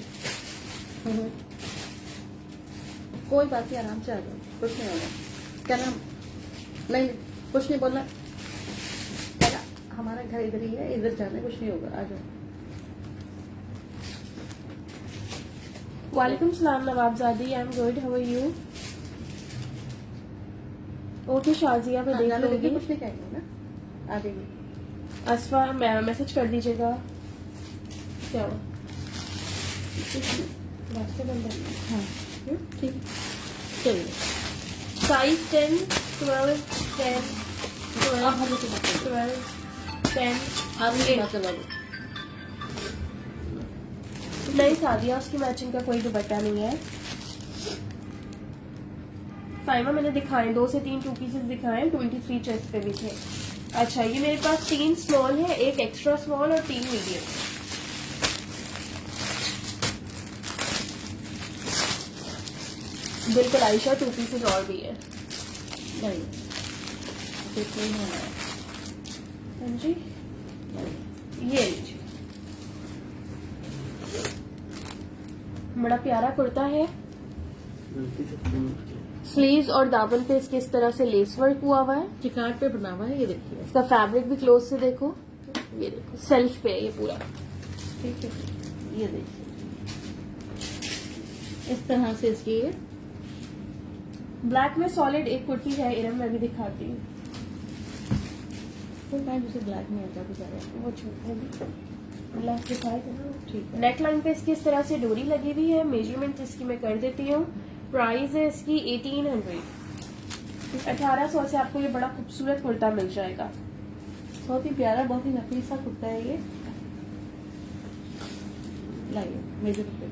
कोई बात नहीं, आराम से आ जाओ, कुछ नहीं होगा। क्या नाम? नहीं कुछ नहीं बोलना, हमारा घर इधर ही है, इधर जाना, कुछ नहीं होगा, आ जाओ। वालेकुम सलाम नवाबजादी, I am good, how are you? Okay Shazia, मैं देख लूंगी। कुछ नहीं कहेंगे ना, आ जाएगी। असफा मैसेज कर दीजिएगा। क्या हुआ? रास्ते बंद है। हाँ ठीक है, चलिए। साइज 10, 12, 10, 12, 12, 10। आप मुझे बात करवा दो। नहीं सादिया, उसकी मैचिंग का कोई दुपट्टा नहीं है। साइमा मैंने दिखाए 2 से 3 2 पीसेस दिखाए, 23 चेस्ट पे भी थे। अच्छा, ये मेरे पास 3 स्मॉल है, 1 एक्स्ट्रा स्मॉल और 3 मीडियम। बिल्कुल आयशा, 2 पीसेस और भी है। नहीं कोई नहीं है। हाँ जी, ये लीजिए, बड़ा प्यारा कुर्ता है। स्लीव्स और दामन पे इसके इस तरह से लेस वर्क हुआ हुआ है, चिकाट पे बना हुआ है, ये देखिए। इसका फैब्रिक भी क्लोज से देखो, ये देखो सेल्फ पे है ये पूरा। ठीक है, ये देखिए इस तरह से इसकी ये ब्लैक में सॉलिड एक कुर्ती है, इरम मैं भी दिखाती हूँ। फुल टाइम उसे ब्लैक में आता बेचारा, वो छोटा ब्लैक दिखाए थे ना। ठीक है। नेक लाइन पे इसकी इस तरह से डोरी लगी हुई है। मेजरमेंट इसकी मैं कर देती हूँ। प्राइस है इसकी 1800। 1800 से आपको ये बड़ा खूबसूरत कुर्ता मिल जाएगा। बहुत ही प्यारा, बहुत ही नफीसा कुर्ता है ये। लाइए मेरे पे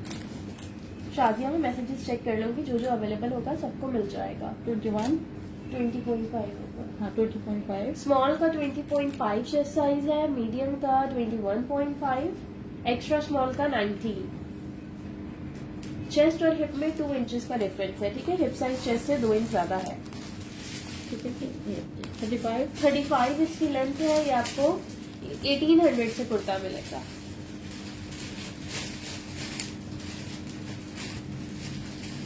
शादिया में मैसेजेस चेक कर लूंगी, जो जो अवेलेबल होगा सबको मिल जाएगा। 21 20.5 होगा। हाँ 20.5। स्मॉल का 20.5 चेस्ट साइज है, मीडियम का 21.5, एक्स्ट्रा स्मॉल का 19। चेस्ट और हिप में 2 इंचेस का डिफरेंस है। ठीक है, हिप साइज चेस्ट से 2 इंच ज्यादा है। ठीक है, 35 इसकी लेंथ है। ये आपको 1800 से कुर्ता मिलेगा।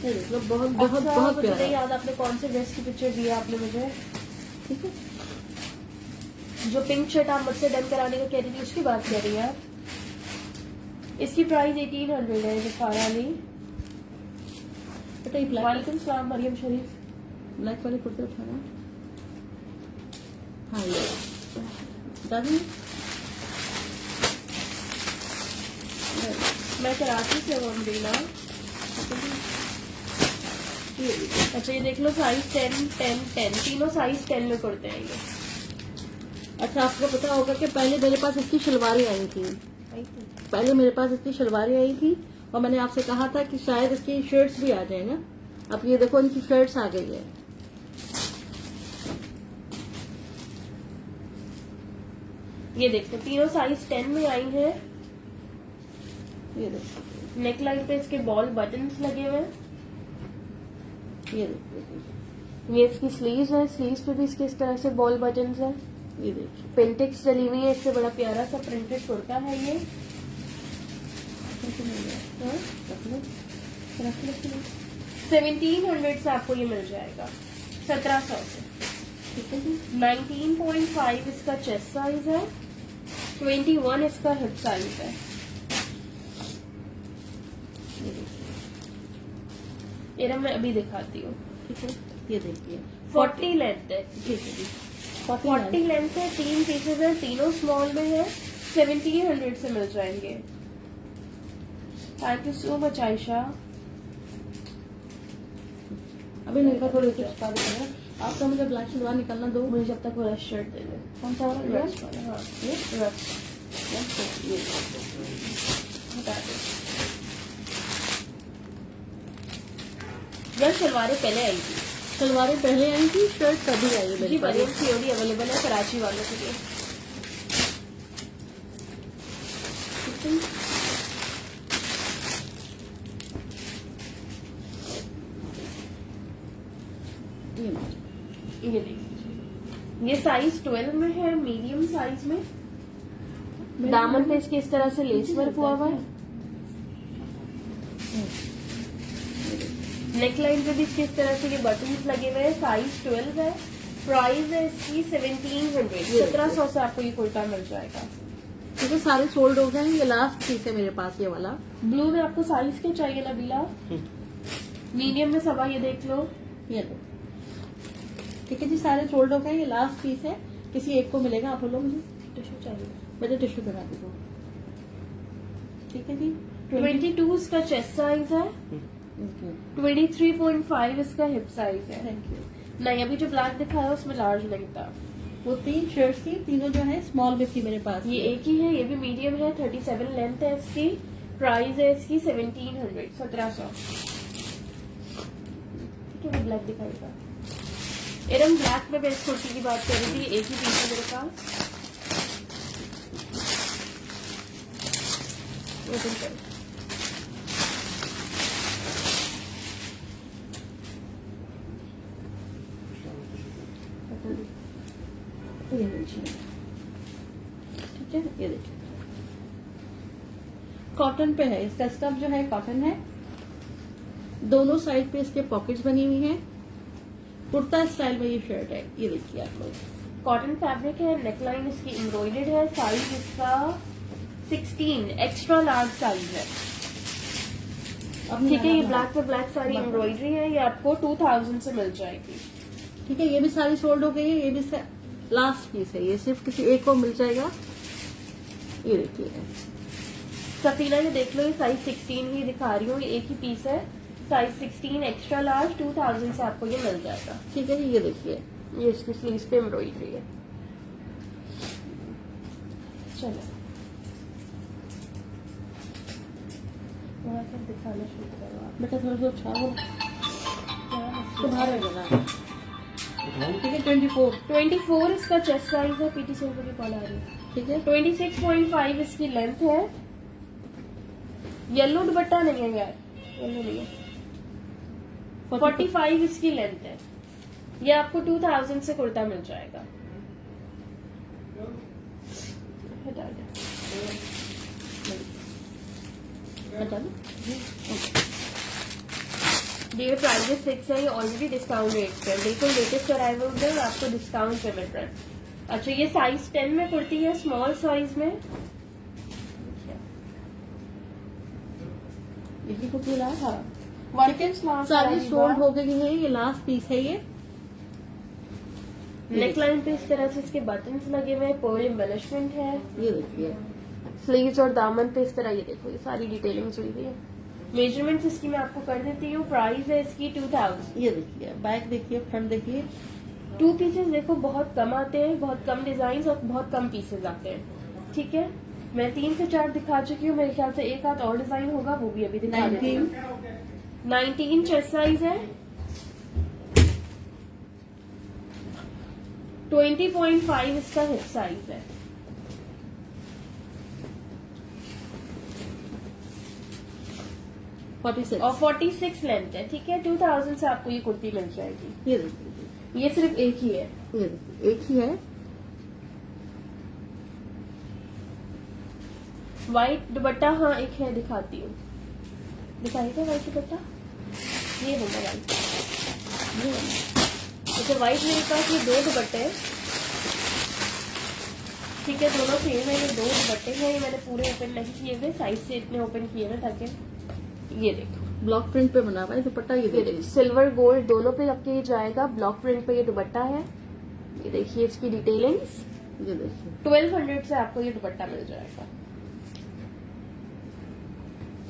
मतलब बहुत बहुत अच्छा, बहुत मुझे नहीं प्यारा। याद आपने कौन से ड्रेस की पिक्चर दी है आपने मुझे। ठीक है, जो पिंक शर्ट आप मुझसे डन कराने को कह रही थी, उसकी बात कर रही है आप। इसकी प्राइस 1800 है। जफारा अली, बेटा ये ब्लैक वालेकुम सलाम मरियम शरीफ। ब्लैक वाले कुर्ते उठाना। हाँ ये दादी मैं कराची से हूँ अमरीना। अच्छा ये देख लो, साइज 10, 10, 10, तीनों साइज 10 में कुर्ते हैं ये। अच्छा आपको पता होगा कि पहले मेरे पास इसकी शलवारें आई थी। पहले मेरे पास इसकी शलवारें आई थी और मैंने आपसे कहा था कि शायद इसकी शर्ट्स भी आ जाए ना। अब ये देखो इनकी शर्ट्स आ गई है। ये देखो तीनों साइज 10 में आई है। ये देखो, नेक लाइन पे इसके बॉल बटन्स लगे हुए हैं। ये देखो, ये इसकी स्लीव्स है, स्लीव्स पे भी इसके इस तरह से बॉल बटन्स है। ये देखिए। पेंटिक्स डली हुई है, इससे बड़ा प्यारा सा प्रिंटेड कुर्ता है ये। हाँ? 1700 से आपको ये मिल जाएगा, 1700 से। 19.5 इसका चेस्ट साइज है, 21 इसका हिप साइज है। ये मैं अभी दिखाती हूँ। ठीक है, ये देखिए 40 लेंथ है। ठीक है जी, 40 लेंथ है, 3 पीसेज है, तीनों स्मॉल में है। 1700 से मिल जाएंगे। Thank you so much Ayesha. अभी नहीं का थोड़ी कुछ पा देगा। आपका मुझे ब्लैक शलवार निकालना दो। मुझे जब तक वाला शर्ट दे दे। कौन सा वाला? रश वाला, हाँ ये रश ये हटा दे। रश सलवारें पहले आई थी, सलवारें पहले आई थी, शर्ट कभी आई है जी मेरे पास। बनियन सीओडी अवेलेबल है कराची वालों के लिए। ये देखिए, ये साइज 12 में है, मीडियम साइज में। दामन पे इसके इस तरह से लेस वर्क हुआ हुआ है। नेकलाइन पे भी इसके इस तरह से ये बटन्स लगे हुए हैं। साइज 12 है। प्राइस है इसकी 1700। 1700 से आपको ये कुर्ता मिल जाएगा। क्योंकि सारे सोल्ड हो गए हैं। ये लास्ट पीस है मेरे पास, ये वाला। ब्लू में आपको साइज क्या चाहिए नबीला? मीडियम में सबा, ये देख लो। ये लो, ठीक है जी, सारे सोल्ड हो गए। ये लास्ट पीस है, किसी एक को मिलेगा। आप बोलो मुझे टिश्यू चाहिए? मुझे टिश्यू बना दो, ठीक है जी। 22 इसका चेस्ट साइज है। 23.5 इसका हिप साइज है। Thank you. नहीं, अभी जो ब्लैक दिखाया उसमें लार्ज नहीं था। वो 3 शर्ट्स थी, तीनों जो है स्मॉल में थी मेरे पास। ये एक ही है, ये भी मीडियम है। 37 लेंथ है इसकी। प्राइस है इसकी 1700, 1700। ठीक है, ब्लैक दिखाएगा। एरम ब्लैक में मैं इस कुर्ती की बात कर रही थी, एक ही पीस है मेरे पास। ओपन कर। ये देखिए, ठीक है, ये देखिए कॉटन पे है। इसका स्टफ जो है कॉटन है। दोनों साइड पे इसके पॉकेट्स बनी हुई हैं। कुर्ता स्टाइल में ये शर्ट है। ये देखिए आप लोग, कॉटन फैब्रिक है। नेकलाइन इसकी एम्ब्रॉयडर्ड है। साइज इसका 16 एक्स्ट्रा लार्ज साइज है। ठीक है, ये ब्लैक पे ब्लैक सारी एम्ब्रॉयडरी है। ये आपको 2000 से मिल जाएगी। ठीक है, ये भी सारी सोल्ड हो गई है। ये भी लास्ट पीस है। ये सिर्फ किसी एक को मिल जाएगा। ये देखिए सफीना, ये देख लो, ये साइज 16 ही दिखा रही हूँ। ये एक ही पीस है। साइज 16 एक्स्ट्रा लार्ज, 2000 से आपको ये मिल जाएगा। ठीक है जी, ये देखिए ये इसकी स्लीव्स पे एम्ब्रॉयडरी है। चलो वहाँ से दिखाना शुरू करो आप। बेटा, थोड़ा सा अच्छा हो तो बाहर आ जाना। ठीक है, 24 इसका चेस्ट साइज है। पीटी सिल्वर की कॉल आ रही है। ठीक है। 26.5 इसकी लेंथ है। येलो दुपट्टा नहीं है यार, येलो नहीं है। 45 इसकी लेंथ है। ये आपको 2000 से कुर्ता मिल जाएगा। हटा दे। हटा दो। ये प्राइजेस फिक्स है। ये ऑलरेडी डिस्काउंट रेट पे। देखो, लेटेस्ट अराइवल में आपको डिस्काउंट पे मिल रहा है। अच्छा, ये साइज 10 में कुर्ती है, स्मॉल साइज में। यही कुछ मिला था। सारी सारी सोल्ड हो गई है। ये लास्ट पीस है। ये नेकलाइन पे इस तरह से इसके बटन्स लगे हुए हैं। पर्ल एम्बेलिशमेंट है। ये देखिए, स्लीव्स और दामन पे इस तरह, ये देखो, ये सारी डिटेलिंग्स हुई हुई है। मेजरमेंट्स इसकी मैं आपको कर देती हूँ। प्राइस है इसकी 2000। ये देखिए, बैक देखिए, फ्रंट देखिए। 2 पीसेस देखो बहुत कम आते हैं, बहुत कम डिजाइन और बहुत कम पीसेस आते हैं। ठीक है, मैं 3 से 4 दिखा चुकी हूँ। मेरे ख्याल से एक आध और डिजाइन होगा, वो भी अभी दिखा देती हूँ। 19 चेस्ट साइज है। 20.5 इसका हिप साइज है। 46 और 46 लेंथ है। ठीक है, 2000 से आपको ये कुर्ती मिल जाएगी। ये देखिए, ये सिर्फ एक ही है। ये देखिए, एक ही है। व्हाइट दुपट्टा, हाँ एक है, दिखाती हूँ। दिखाइएगा व्हाइट दुपट्टा। ये होगा व्हाइट। अच्छा, व्हाइट मेरे पास ये 2 दुपट्टे हैं। ठीक है, दोनों सेम है। ये 2 दुपट्टे हैं। ये मैंने पूरे ओपन नहीं किए हुए, साइड से इतने ओपन किए हुए ताकि ये देखो ब्लॉक प्रिंट पे बना हुआ है दुपट्टा। ये देखिए, सिल्वर गोल्ड दोनों पे आपके ये जाएगा। ब्लॉक प्रिंट पे ये दुपट्टा है। ये देखिए इसकी डिटेलिंग्स। ये देखिए, 1200 से आपको ये दुपट्टा मिल जाएगा।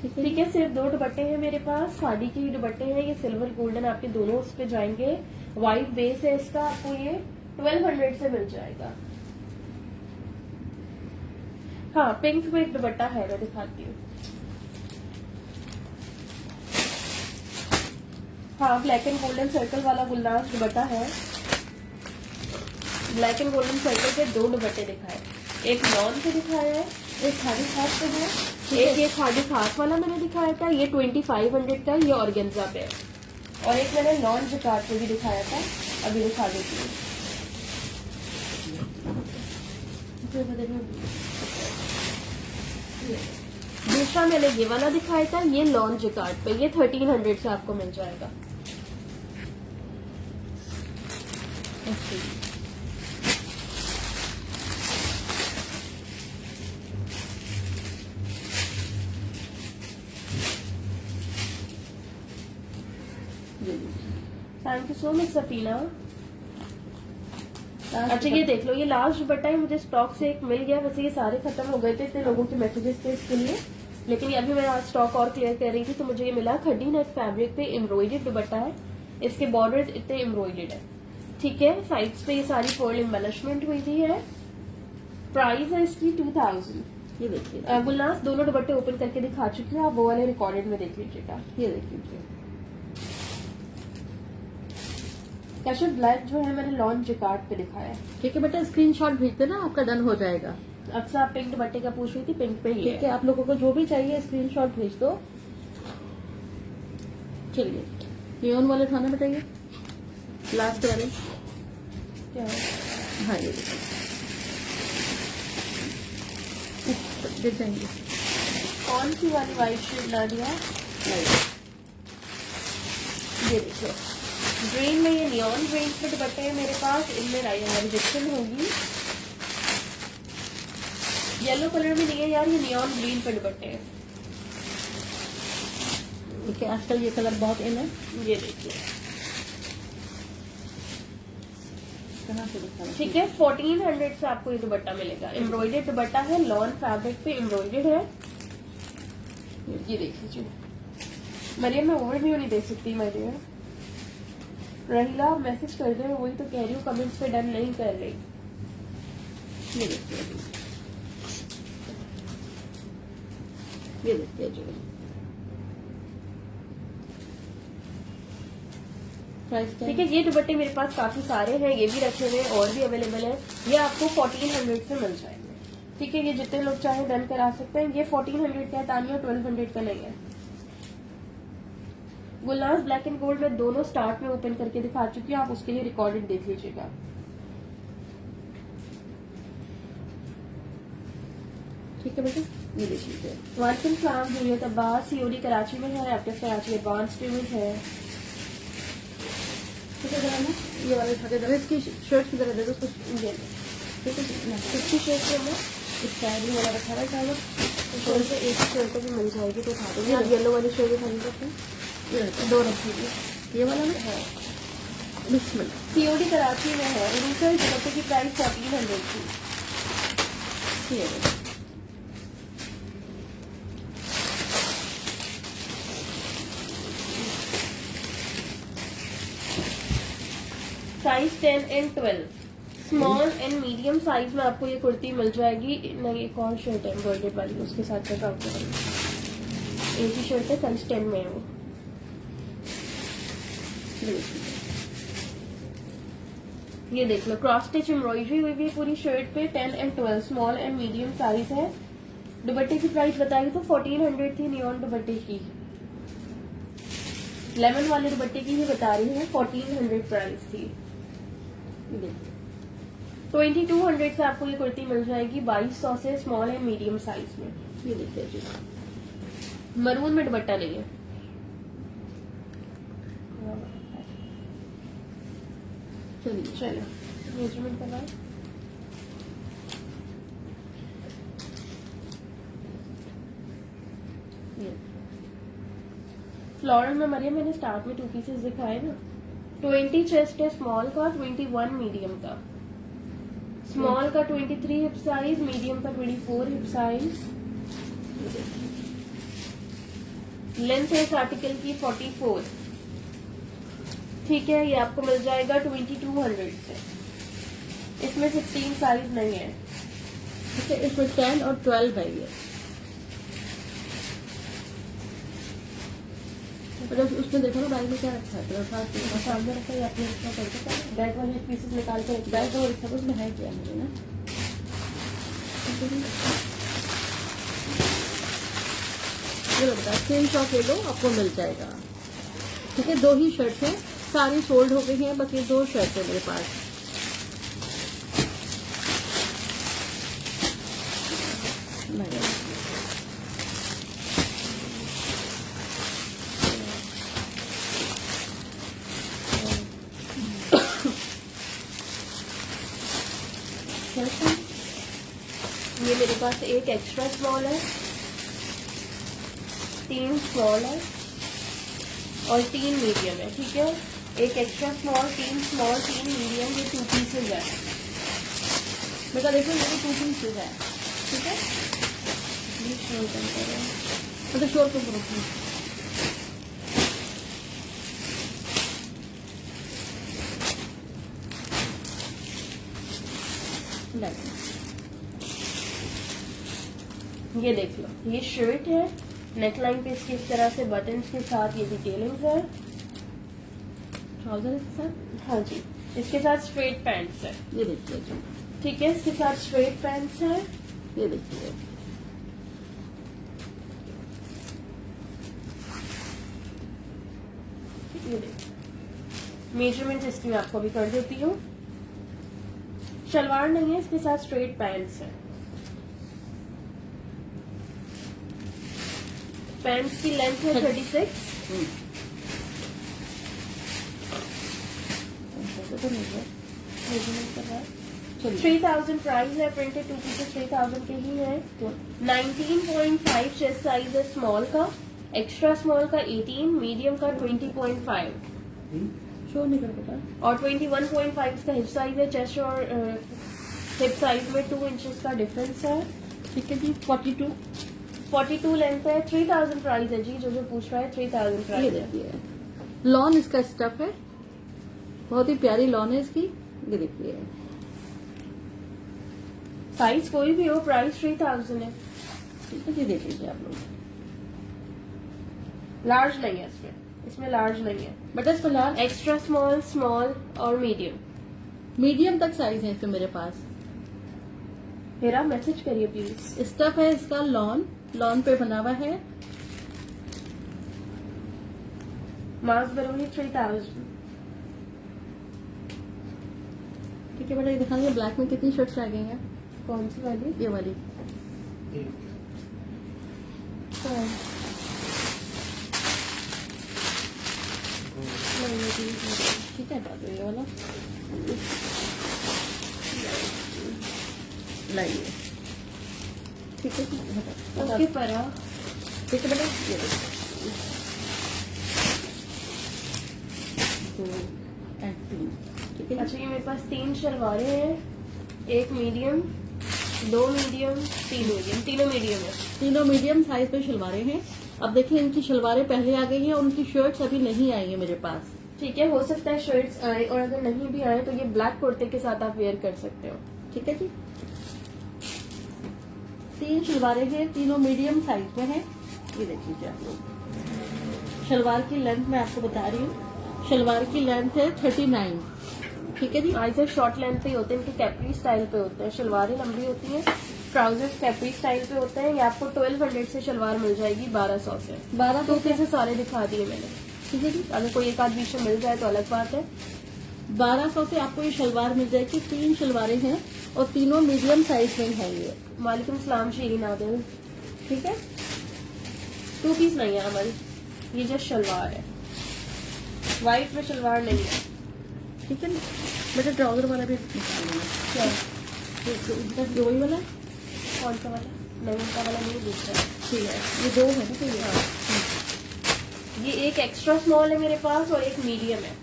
ठीक है, सिर्फ 2 दुपट्टे हैं मेरे पास, साड़ी के ही दुपट्टे हैं, ये सिल्वर गोल्डन आपके दोनों उस पे जाएंगे। व्हाइट बेस है इसका, आपको ये 1200 से मिल जाएगा। हाँ, पिंक में एक दुपट्टा है, मैं दिखाती हूँ। हाँ, ब्लैक एंड गोल्डन सर्कल वाला गुलनाज दुपट्टा है। ब्लैक एंड गोल्डन सर्कल के 2 दुपट्टे दिखाए, एक लॉन पे दिखाया है, एक खादी खास पे है, एक ये खादी खास वाला मैंने दिखाया था, ये 2500 का, ये ऑर्गेन्जा पे है, और एक मैंने लॉन जिकार्ड पे भी दिखाया था, अभी दिखा देती हूँ। दूसरा मैंने ये वाला दिखाया था, ये लॉन जिकार्ड पे, ये 1300 से आपको मिल जाएगा। Thank you so much Safina. अच्छा ये देख लो, ये लास्ट दुपट्टा ही मुझे स्टॉक से एक मिल गया, वैसे ये सारे खत्म हो गए थे, इतने लोगों के मैसेजेस थे इसके लिए, लेकिन अभी मैं आज स्टॉक और क्लियर कर रही थी तो मुझे ये मिला। खड्डी नेट फैब्रिक पे एम्ब्रॉयडर्ड दुपट्टा है, इसके बॉर्डर इतने एम्ब्रॉयडर्ड है। ठीक है, साइड्स पे ये सारी पर्ल एम्बेलिशमेंट हुई हुई है। प्राइस है इसकी 2000। ये देखिए गुलनाज दोनों दुपट्टे ओपन करके दिखा चुकी हूँ, आप वो वाले रिकॉर्डेड में देख लीजिएगा। ये देखिए कैशर ब्लैक जो है मैंने लॉन जिकार्ड पे दिखाया है। ठीक है बेटा, स्क्रीनशॉट भेज देना, आपका डन हो जाएगा। अक्सर आप पिंक दुपट्टे का पूछ रही थी, पिंक पे ही ठीक है, आप लोगों को जो भी चाहिए स्क्रीनशॉट भेज दो। चलिए नियॉन वाले खाना बताइए, लास्ट वाले क्या है? हाँ ये दे देंगे। कौन सी वाली वाइट शेड ला दिया? ये देखो, ग्रीन में ये नियॉन ग्रीन पे दुपट्टे हैं मेरे पास, इनमें रिजेक्शन होगी। येलो कलर में नहीं है यार, ये नियॉन ग्रीन पे दुपट्टे हैं। ठीक है, आजकल ये कलर बहुत इन है। ये देखिए, कहाँ से दिखा? ठीक है, 1400 से आपको ये दुपट्टा मिलेगा। एम्ब्रॉयडर्ड दुपट्टा है, लॉन फैब्रिक पे एम्ब्रॉयडर्ड है। ये देख लीजिए। मरियम मैं ओवरव्यू नहीं दे सकती मरियम। रहीला आप मैसेज कर दे, वही तो कह रही हूँ, कमेंट्स पे डन नहीं कर रही। ये देखिए, ये देखिए जो प्राइस ठीक है, ये दुपट्टे मेरे पास काफी सारे हैं, ये भी रखे हुए हैं और भी अवेलेबल है। ये आपको 1400 से मिल जाएंगे। ठीक है, ये जितने लोग चाहे डन करा सकते हैं। ये 1400 का है तानिया, 1200 का नहीं है। गुलनाज ब्लैक एंड गोल्ड में दोनों स्टार्ट में ओपन करके दिखा चुकी हूँ, आप उसके लिए रिकॉर्डेड देख लीजिएगा। ठीक है बेटा, ये देख लीजिए। वालेकुम सलाम हुई अब्बास, सीओडी कराची में है, आपके कराची एडवांस पेमेंट है। ठीक है जरा ना ये वाले उठा के जरा इसकी शर्ट की तरह दे दो उसको। ये ठीक है ना, किसकी शेड से मैं इस साइड वाला रखा है शायद। शर्ट से एक ही शर्ट पे भी मिल जाएगी तो उठा देंगे। आप येलो वाली शर्ट उठा सकते हैं, ये रखो। 2 रखिएगी। ये वाला ना है बिस्मिल्लाह। सीओडी कराची में है। इनिशियल दुपट्टे की प्राइस 1400 थी। ठीक है size 10 and 12, small and medium size में आपको ये कुर्ती मिल जाएगी। नहीं, एक और शर्ट है एम्ब्रॉयडर्ड वाली, उसके साथ में काम करेंगे। एक ही शर्ट है, साइज 10 में है वो। ये देख लो, क्रॉस स्टिच एम्ब्रॉयडरी हुई हुई पूरी शर्ट पे। 10 and 12 small and medium size है। दुपट्टे की प्राइस बताई तो 1400 थी नियॉन दुपट्टे की। लेमन वाले दुपट्टे की ही बता रही है, 1400 प्राइस थी। 2200 से आपको ये कुर्ती मिल जाएगी 2200 से, स्मॉल एंड मीडियम साइज में। ये देखिए जी, मरून में दुपट्टा नहीं है। चलिए चलो मेजरमेंट करवाए। फ्लोरल में मरियम मैंने स्टार्ट में 2 पीसेस दिखाए ना। 20 चेस्ट है स्मॉल का, 21 मीडियम का। स्मॉल का 23 हिप साइज, मीडियम का 24 हिप साइज। लेंथ है इस आर्टिकल की 44। ठीक है, ये आपको मिल जाएगा 2200 से। इसमें 16 साइज नहीं है। ठीक है, इसमें 10 और 12 है ये। मतलब उसमें देखो ना बैग में क्या रखा है, तो सामने रखा है, आपने रखा करके बैग वाले पीसेस निकाल कर बैग और रखा, उसमें है क्या मुझे ना। ये लगता है स्क्रीनशॉट ले लो, आपको मिल जाएगा। ठीक है, 2 ही शर्ट है, सारी सोल्ड हो गई हैं, बस ये 2 शर्ट है मेरे पास। ये मेरे पास एक एक्स्ट्रा स्मॉल है, 3 स्मॉल है और 3 मीडियम है। ठीक है, एक एक्स्ट्रा स्मॉल, 3 स्मॉल, 3 मीडियम, ये 2 पीसेज है। बेटा देखो ये भी 2 पीसेज है। ठीक है, प्लीज शो करो। मतलब शोर को करो। ये देख लो, ये शर्ट है, नेकलाइन पे इसके इस तरह से बटन्स के साथ ये डिटेलिंग है। ट्राउजर इसके साथ, हाँ जी, इसके साथ स्ट्रेट पैंट्स है। ये देखिए जी, ठीक है, इसके साथ स्ट्रेट पैंट्स है। ये देखिए। ये देखिए, मेजरमेंट इसकी मैं आपको भी कर देती हूँ। शलवार नहीं है, इसके साथ स्ट्रेट पैंट्स है। पैंट्स की लेंथ है 36। मेजरमेंट कर रहा है। 3000 प्राइस है, प्रिंटेड 2 पीसेस 3000 के ही है। 19.5 चेस्ट साइज है स्मॉल का, एक्स्ट्रा स्मॉल का 18, मीडियम का 20.5 शो नहीं कर बेटा। और 21.5 इसका हिप साइज है। चेस्ट और हिप साइज में 2 इंचेस का डिफरेंस है। ठीक है जी, 42 लेंथ है। 3000 प्राइस है जी, जो पूछ रहा है 3000 ये प्राइस है। देखिए, लॉन इसका स्टफ है, बहुत ही प्यारी लॉन है इसकी। ये देखिए, साइज कोई भी हो, प्राइस 3000 है। ठीक है, ये देख लीजिए आप लोग। लार्ज नहीं है इसमें, इसमें लार्ज नहीं है। बट इसमें लार्ज, एक्स्ट्रा स्मॉल, स्मॉल और मीडियम, मीडियम तक साइज है इसमें मेरे पास। मेरा मैसेज करिए प्लीज। स्टफ है इसका लॉन, लॉन पे बना हुआ है। मार्क्स बरूनी 3000। ठीक है बेटा, ये दिखाइए ब्लैक में कितनी शर्ट्स रह गई हैं। कौन सी वाली? ये वाली हाँ। ठीक है, बता दो ये वाला लाइए। ठीक है, ओके परा। ठीक है बेटा, ये देखो 2 and 3। ठीक है, अच्छा, ये मेरे पास 3 शलवारें हैं, एक मीडियम, 2 मीडियम, 3 मीडियम, तीनों मीडियम है। तीनों मीडियम साइज पे शलवारें हैं। अब देखिए, इनकी शलवारें पहले आ गई हैं और उनकी शर्ट्स अभी नहीं आई है मेरे पास। ठीक है, हो सकता है शर्ट्स आए, और अगर नहीं भी आए तो ये ब्लैक कुर्ते के साथ आप वेयर कर सकते हो। ठीक है जी, 3 शलवारें हैं, तीनों मीडियम साइज में हैं। ये देख लीजिए आप लोग। शलवार की लेंथ मैं आपको बता रही हूँ, शलवार की लेंथ है 39। ठीक है जी, आइजर शॉर्ट लेंथ पे होते हैं, इनके कैपरी स्टाइल पे होते हैं। शलवारें लंबी होती हैं, ट्राउजर्स कैपरी स्टाइल पे होते हैं। ये आपको 1200 से शलवार मिल जाएगी, 1200 से। 1200 2 से सारे दिखा दिए मैंने। ठीक है जी, अगर कोई एक आध बीच में मिल जाए तो अलग बात है। 1200 से आपको ये शलवार मिल जाएगी। 3 शलवारें हैं और तीनों मीडियम साइज में है ये। वालेकुम सलाम शीरीन आदिल। ठीक है, 2 पीस नहीं है हमारी, ये जस्ट शलवार है, व्हाइट में शलवार नहीं है। ठीक है ना बेटा, ट्राउजर वाला भी निकाल लेना। क्या ये वही वाला है? कौन सा वाला? नहीं, का वाला नहीं, दूसरा है। ठीक है, ये 2 है ना, तो ये ये एक एक्स्ट्रा स्मॉल है मेरे पास और एक मीडियम है।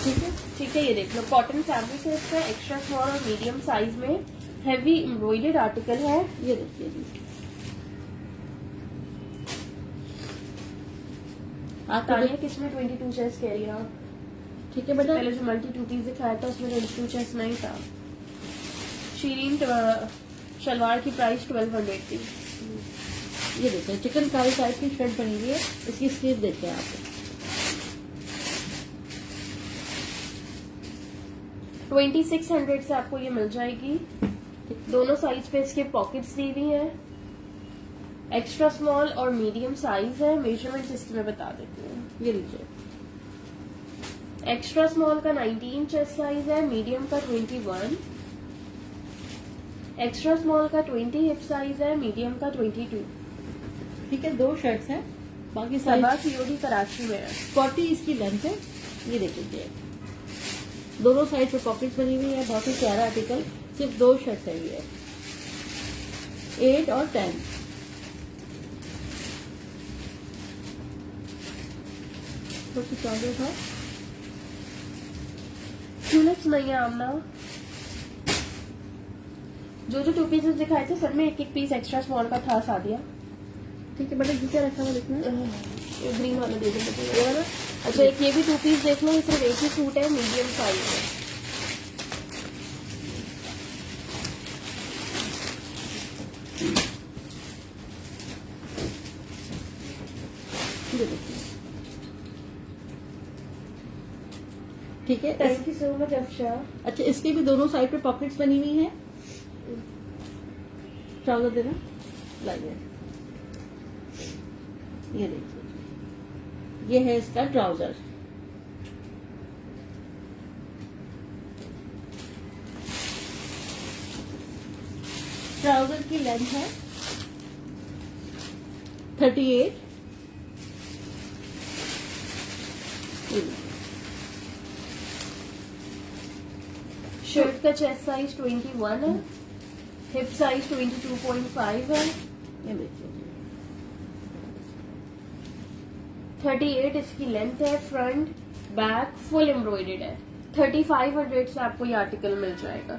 ठीक है। ठीक है, ये देख लो, कॉटन फैब्रिक है इसका, एक्स्ट्रा स्मॉल और मीडियम साइज में, हैवी एम्ब्रॉयडर्ड आर्टिकल है। ये देखिए जी, आपको तानिया किसमें 22 चेस्ट कह रही है आप? ठीक है बेटा। पहले जो मल्टी टू पीस दिखाया था उसमें 22 चेस्ट नहीं था। शीरीन शलवार की प्राइस 1200 थी। ये देखिए चिकन कारी टाइप की शर्ट बनी हुई है, इसकी स्लीव देखिए आप। 2600 से आपको ये मिल जाएगी। दोनों साइज पे इसके पॉकेट्स दी हुई हैं। एक्स्ट्रा स्मॉल और मीडियम साइज है। मेजरमेंट इसकी मैं बता देती हूँ। ये लीजिए, एक्स्ट्रा स्मॉल का 19 चेस्ट साइज है, मीडियम का 21, एक्स्ट्रा स्मॉल का 20 हिप साइज है, मीडियम का 22। ठीक है, 2 शर्ट्स हैं, बाकी सबा साइज सीओडी कराची में है। 40 इसकी लेंथ है। ये देख लीजिए, दोनों साइड पे पॉकेट्स बनी हुई है, बहुत ही प्यारा आर्टिकल। सिर्फ 2 शर्ट्स है ये, 8 और 10। तो चार्जर था, ट्यूलिप्स नहीं है आमना। जो 2 पीसेस दिखाए थे सब में एक पीस एक्स्ट्रा स्मॉल का था सादिया। ठीक है बेटा, जी क्या रखा हुआ देखना। ग्रीन वाला दे दो मुझे, ये वाला। अच्छा, एक ये भी 2 पीस देख लो, ये सिर्फ एक ही सूट है, मीडियम साइज है। ये देखिए, ठीक है। Thank you so much Afsha. अच्छा, इसके भी दोनों साइड पे पॉकेट्स बनी हुई हैं। ट्राउजर देना, लाइए, ये देखिए, ये है इसका ट्राउजर। ट्राउजर की लेंथ है 38। ये देखिए, शर्ट का चेस्ट साइज 21 है, हिप साइज 22.5 है, ये देखिए, 38 इसकी लेंथ है, फ्रंट बैक फुल एम्ब्रॉयडेड है। 3500 से आपको ये आर्टिकल मिल जाएगा।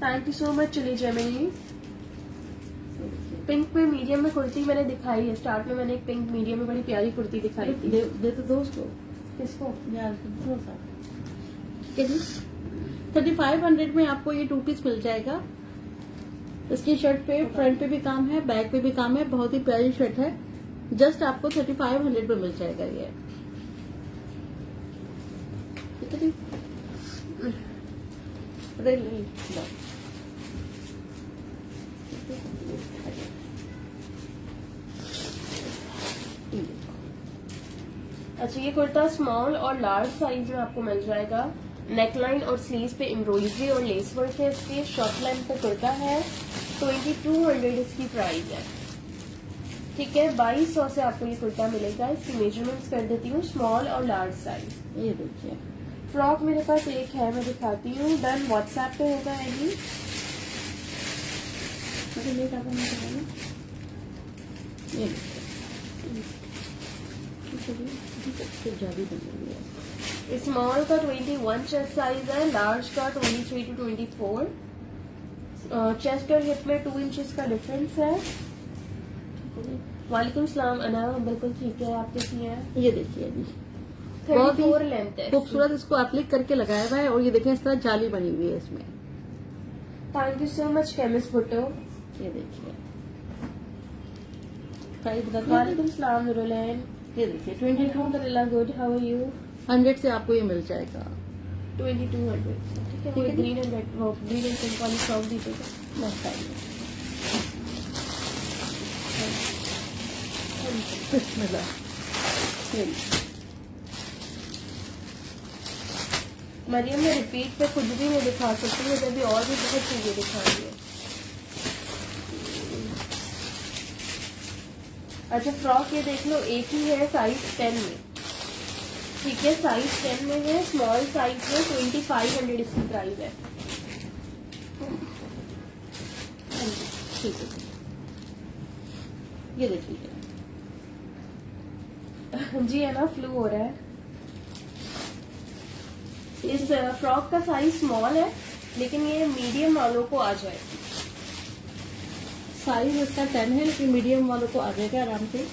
थैंक यू सो मच चली जेमिनी। पिंक में मीडियम में कुर्ती मैंने दिखाई है, स्टार्ट में मैंने एक पिंक मीडियम में बड़ी प्यारी कुर्ती दिखाई थी। दे तो दो उसको किसको? यार, थोड़ा सा। ठीक है जी, 3500 में आपको ये 2 पीस मिल जाएगा। इसकी शर्ट पे फ्रंट पे भी काम है, बैक पे भी काम है, बहुत ही प्यारी शर्ट है। जस्ट आपको 3500 में मिल जाएगा ये। ठीक है जी, अरे नहीं, लो। अच्छा, ये कुर्ता स्मॉल और लार्ज साइज में आपको मिल जाएगा। नेकलाइन और स्लीव्स पे एम्ब्रॉयडरी और लेस वर्क है इसके। शॉर्ट लेंथ का कुर्ता है, 2200 इसकी प्राइस है। ठीक है, 2200 से आपको ये कुर्ता मिलेगा। इसकी मेजरमेंट्स कर देती हूँ, स्मॉल और लार्ज साइज। ये देखिए, फ्रॉक मेरे पास एक है, मैं दिखाती हूँ। डन व्हाट्सएप पे होगा यही। ये देखिए, जाली बनी हुई है। स्मॉल का 21 चेस्ट साइज है, लार्ज का 23 to 24। चेस्ट और हिप में 2 इंचेस का डिफरेंस है। वालेकुम सलाम अना, बिल्कुल ठीक है। आप कैसी हैं? ये देखिए अभी बहुत 34 ही लेंथ है। खूबसूरत इसको एप्लिक करके लगाया हुआ है, और ये देखें इस तरह जाली बनी हुई है इसमें। Thank you so much chemist Bhutto. ये देखिए, प्राइस बता दो। वालेकुम सलाम नुरुलैन। ये देखिए 2200 अल्हम्दुलिल्लाह गुड, हाउ आर यू? से आपको ये मिल जाएगा। 2200। ठीक है, कोई ग्रीन एंड रेड वो ग्रीन एंड पिंक वाली फ्रॉक दीजिएगा। नेक्स्ट टाइम बिस्मिल्लाह। ये लीजिए। मरियम मैं रिपीट पे कुछ भी नहीं दिखा सकती, मुझे अभी और भी बहुत चीजें दिखानी है। अच्छा, फ्रॉक ये देख लो, एक ही है साइज 10 में। ठीक है, साइज 10 में है, स्मॉल साइज में 2500 इसकी प्राइस है। ठीक है, ये देख लीजिए। जी है ना, फ्लू हो रहा है। इस फ्रॉक का साइज स्मॉल है, लेकिन ये मीडियम वालों को आ जाए। साइज इसका 10 है, लेकिन मीडियम वालों को आ जाएगा आराम से।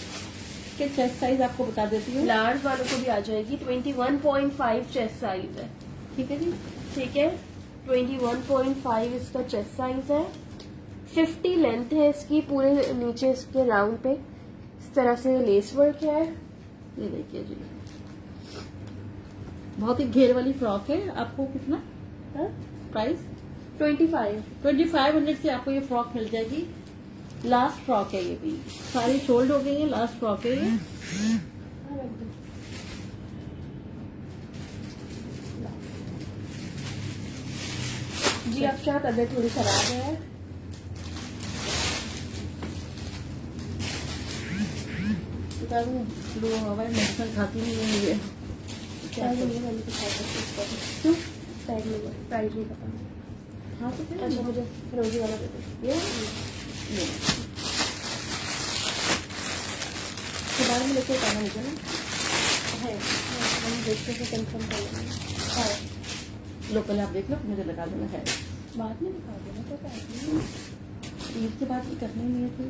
इसके चेस्ट साइज आपको बता देती हूँ। लार्ज वालों को भी आ जाएगी। 21.5 चेस्ट साइज है। ठीक है जी, ठीक है, 21.5 इसका चेस्ट साइज है। 50 लेंथ है इसकी, पूरे नीचे इसके राउंड पे इस तरह से लेस वर्क है। ये देखिए जी, बहुत ही घेर वाली फ्रॉक है। आपको कितना प्राइस? 2500 से आपको ये फ्रॉक मिल जाएगी। लास्ट फ्रॉक है ये भी, सारी शोल्ड हो गई है, लास्ट फ्रॉक है ये। जी आपका तबीयत थोड़ी खराब है। बता दूं, दो हवाई मेडिसिन खाती नहीं है मुझे। क्या नहीं, करूं? मैंने तो खा सकती हूँ। क्यों? प्राइस नहीं, प्राइस नहीं पता। हाँ तो क्या? अच्छा, मुझे रोजी वाला दे दो। ये के बारे में लेके कहना मुझे ना है, हम देखते हैं कंफर्म कर लेंगे। है। लो पहले आप देख लो, मुझे लगा देना है। बाद में दिखा देना तो क्या है। ईद के बाद भी करनी नहीं है फिर।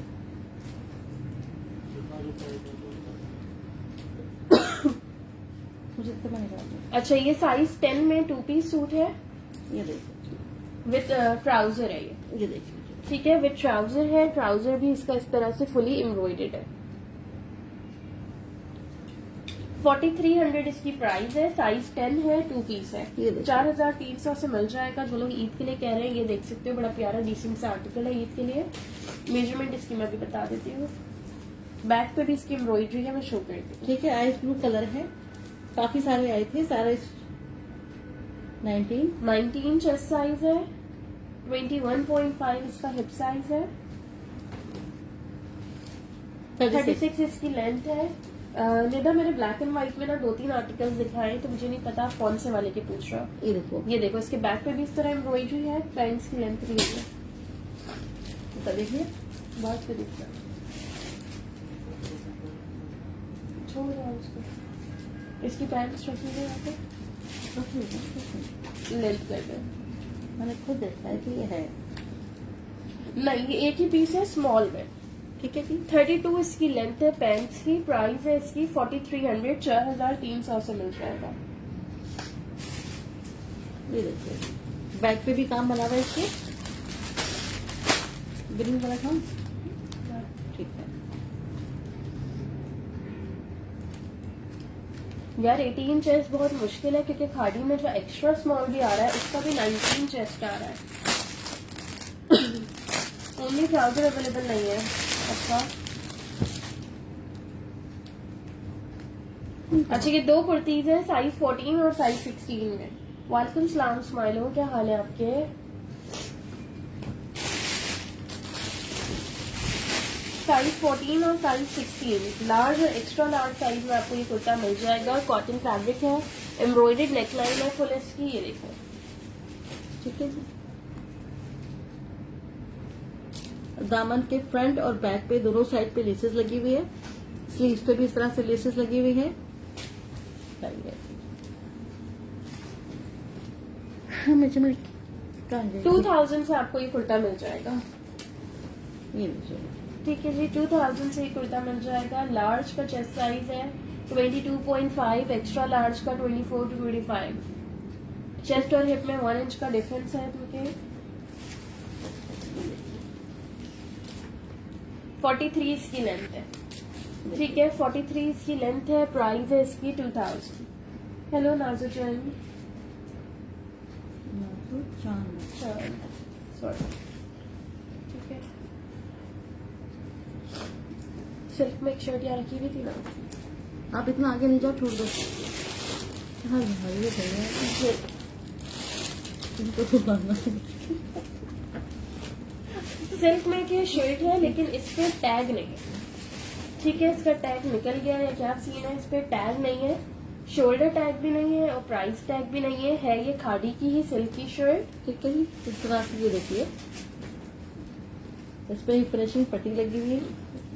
मुझे तो मैंने कहा अच्छा, ये साइज 10 में 2 पीस सूट है ये देखिए, विद ट्राउजर है ये। देखिए ठीक है, विद ट्राउजर है। ट्राउजर भी इसका इस तरह से फुली एम्ब्रॉयडर्ड है। 4300 इसकी प्राइस है। साइज 10 है, 2 पीस है। ये देखिए। 4300 से मिल जाएगा। जो लोग ईद के लिए कह रहे हैं, ये देख सकते हो, बड़ा प्यारा डिसेंट सा आर्टिकल है ईद के लिए। मेजरमेंट इसकी मैं भी बता देती हूँ। बैक पे भी इसकी एम्ब्रॉयडरी है, मैं शो करती हूँ। ठीक है, आइस ब्लू कलर है। काफी सारे आए थे, सारे 19 चेस्ट साइज है। 21.5 इसका हिप साइज है। 36 इसकी लेंथ है। निदा, मैंने ब्लैक एंड व्हाइट में ना 2-3 आर्टिकल्स दिखाए, तो मुझे नहीं पता आप कौन से वाले के पूछ रहे हो। ये देखो, ये देखो, इसके बैक पे भी इस तरह एम्ब्रॉयडरी है। पैंट्स की लेंथ भी है। तो देखिए बात पे दिख रहा है। छोड़ रहा है उसको। इसकी पैंट्स रखी है यहाँ पे, लेंथ कर दे। मैंने खुद देखा है कि ये है। नहीं, ये एक ही पीस है स्मॉल में। ठीक है जी, 32 इसकी लेंथ है पैंट्स की। प्राइस है इसकी 4300, 4300 से मिल जाएगा। ये देखिए, बैक पे भी काम बना हुआ है इसके, ग्रीन वाला काम। ठीक है यार, 18 चेस्ट बहुत मुश्किल है, क्योंकि खाड़ी में जो एक्स्ट्रा स्मॉल भी आ रहा है उसका भी 19 चेस्ट आ रहा है। ओनली ट्राउजर अवेलेबल नहीं है। अच्छा, ये 2 कुर्तीज है, साइज 14 और साइज 16 में। वालेकुम सलाम स्माइलो, क्या हाल है आपके? साइज 14 और साइज 16, लार्ज और एक्स्ट्रा लार्ज साइज में आपको ये कुर्ता मिल जाएगा। कॉटन फैब्रिक है, एम्ब्रॉयडर्ड नेकलाइन है फुल इसकी। ये देखो, ठीक है जी। दामन के फ्रंट और बैक पे दोनों साइड पे लेसेस लगी हुई है। स्लीव्स पे भी इस तरह से लेसेस लगी हुई है। हाँ, मेजरमेंट कहाँ गई? 2000 से आपको ये कुर्ता मिल जाएगा। ये लीजिए, ठीक है जी, 2000 से ये कुर्ता मिल जाएगा। लार्ज का चेस्ट साइज है 22.5, एक्स्ट्रा लार्ज का 24 to 25। चेस्ट और हिप में 1 इंच का डिफरेंस है इनके। 43 इसकी लेंथ है। ठीक है, 43 इसकी लेंथ है। प्राइस है इसकी 2000। हेलो नाजुजन, सॉरी। ठीक है, सिल्क में एक शर्ट यहाँ रखी हुई थी ना। आप इतना आगे नहीं जाओ, छोड़ दो। हाँ हाँ, ये भैया इनको तो मारना है। सिल्क में की शर्ट है, लेकिन इस पे टैग नहीं है। ठीक है, इसका टैग निकल गया है, क्या सीन है? इस पे टैग नहीं है, शोल्डर टैग भी नहीं है और प्राइस टैग भी नहीं है। है ये खादी की ही सिल्क की शर्ट। ठीक है जी, इस तरह से ये देखिए, इस पे फिनिशिंग पट्टी लगी हुई है।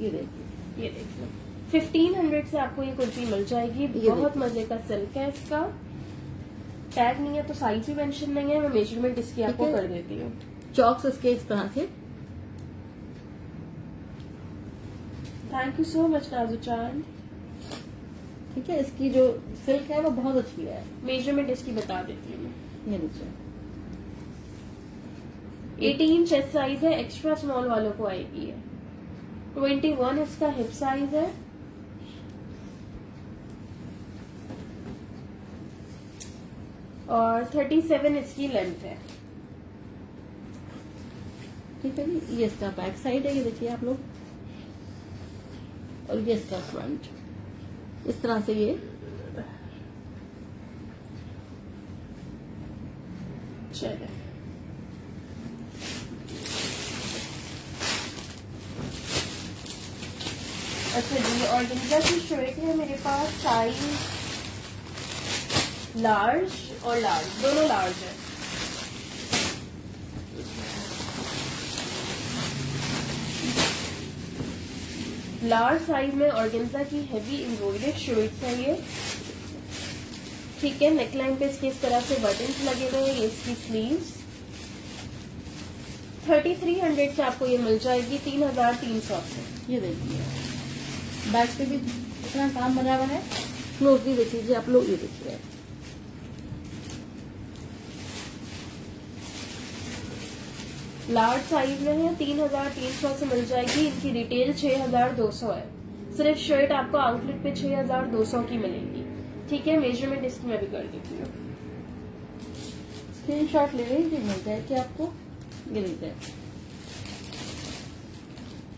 ये देखिए, ये देखिए, 1500 से आपको ये कुर्ती मिल जाएगी। बहुत मजे का सिल्क है इसका। टैग नहीं है तो साइज भी मेंशन नहीं है। मैं मेजरमेंट इसकी आपको कर देती हूँ। चॉक्स इसके इस तरह से। थैंक यू सो मच नाजू चांद। ठीक है, इसकी जो सिल्क है वो बहुत अच्छी है। मेजरमेंट इसकी बता देती हूँ मैं। ये नीचे 18 चेस्ट साइज है, एक्स्ट्रा स्मॉल वालों को आएगी है। 21 इसका हिप साइज है। और 37 इसकी लेंथ है। ठीक है जी, ये इसका बैक साइड है, ये देखिए आप लोग, और ये इसका फ्रंट। इस तरह से ये चले, अच्छा जी, ऑर्गेन्जा की शर्ट है मेरे पास, साइज लार्ज और लार्ज, दोनों लार्ज है। लार्ज साइज में ऑर्गेन्जा की हैवी एम्ब्रॉयडर्ड शर्ट्स है ये। ठीक है, नेकलाइन पे इसके इस तरह से बटन्स लगे हुए हैं, ये इसकी स्लीव्स। 3300 से आपको ये मिल जाएगी 3300 से। ये देखिए बैक पे भी इतना काम बना हुआ है, क्लोजली देख लीजिए आप लोग, ये देखिए लार्ज साइज में है, 3300 से मिल जाएगी। इनकी रिटेल 6200 है। सिर्फ शर्ट आपको आउटलेट पे 6200 की मिलेगी। ठीक है, मेजरमेंट इसकी मैं भी कर देती हूँ। स्क्रीनशॉट ले लीजिए, मिल जाएगी आपको। ये लीजिए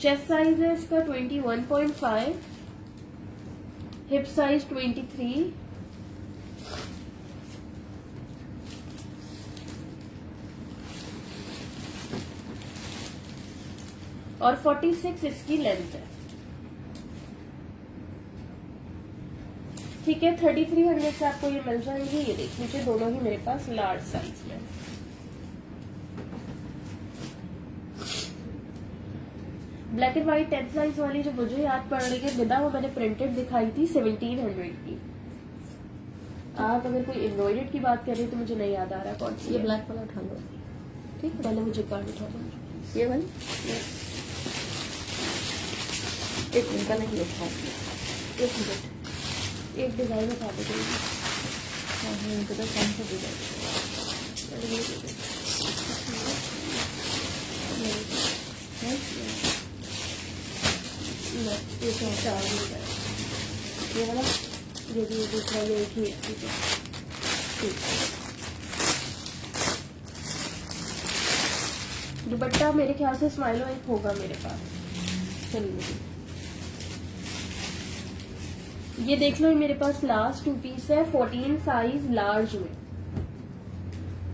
चेस्ट साइज है इसका 21.5, हिप साइज 23, और 46 इसकी लेंथ है। ठीक है, 3300 से आपको ये मिल जाएंगे। ये देख लीजिए, दोनों ही मेरे पास लार्ज साइज में। ब्लैक एंड व्हाइट 10 साइज वाली जो मुझे याद पड़ रही है बिना, वो मैंने प्रिंटेड दिखाई थी 1700 की। आप अगर कोई एम्ब्रॉयडर्ड की बात कर रहे हैं तो मुझे नहीं याद आ रहा कौन सी ये है। ब्लैक वाला उठा लो। ठीक है, पहले मुझे कार्ड उठा दो। ये वाली एक मिनट का नहीं उठा, एक मिनट, एक डिजाइन उठा दो। इनको तो कौन सा डिजाइन ये तो चार ये वाला, ये भी दूसरा, ये एक ही है। ठीक है, ठीक है। दुपट्टा मेरे ख्याल से स्माइलो एक होगा मेरे पास। चलिए ये देख लो, ये मेरे पास लास्ट 2 पीस है 14 साइज लार्ज में।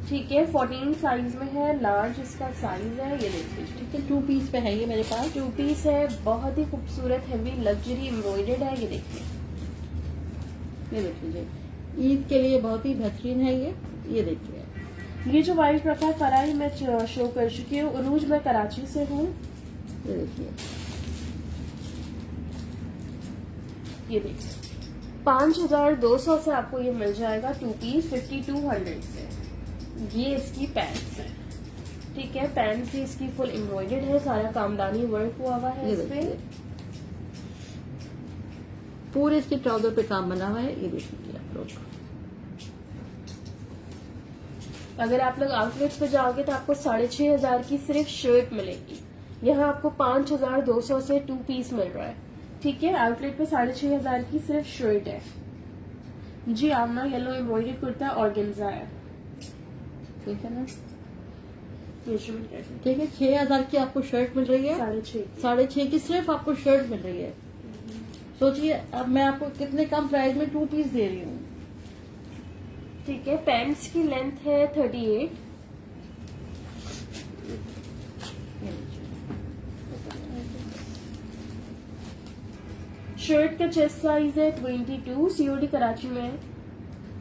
ठीक है, 14 साइज में है, लार्ज इसका साइज है। ये देख लीजिए। ठीक है, 2 पीस पे है ये मेरे पास। 2 पीस है, बहुत ही खूबसूरत हैवी लग्जरी एम्ब्रॉयडर्ड है। ये देखिए, ये देख लीजिए, ईद के लिए बहुत ही बेहतरीन है ये। ये देखिए, ये जो वाइट रखा है फराई मैं शो कर चुकी हूँ। उरूज मैं कराची से हूँ। ये देखिए, ये देखिए, 5200 से आपको ये मिल जाएगा 2 पीस 5200 से। ये इसकी पैंट्स है। ठीक है, पैंट्स भी इसकी फुल एम्ब्रॉयडर्ड है, सारा कामदानी वर्क हुआ हुआ है ये इस पे। देखिए, पूरे इसके ट्राउजर पे काम बना हुआ है। ये देखिए आप लोग, अगर आप लोग आउटलेट्स पे जाओगे तो आपको 6500 की सिर्फ शर्ट मिलेगी। यहाँ आपको 5200 से 2 पीस मिल रहा है। ठीक है, आउटलेट पे 6500 की सिर्फ शर्ट है। जी, आमना येलो एम्ब्रॉयडरी कुर्ता ऑर्गेन्जा है। ठीक है ना, मेजरमेंट कैसे? ठीक है, 6000 की आपको शर्ट मिल रही है, 6.5। 6.5 की सिर्फ आपको शर्ट मिल रही है। सोचिए अब मैं आपको कितने कम प्राइस में 2 पीस दे रही हूँ। ठीक है, पैंट्स की लेंथ है 38, शर्ट का चेस्ट साइज है 22, सीओडी कराची में है,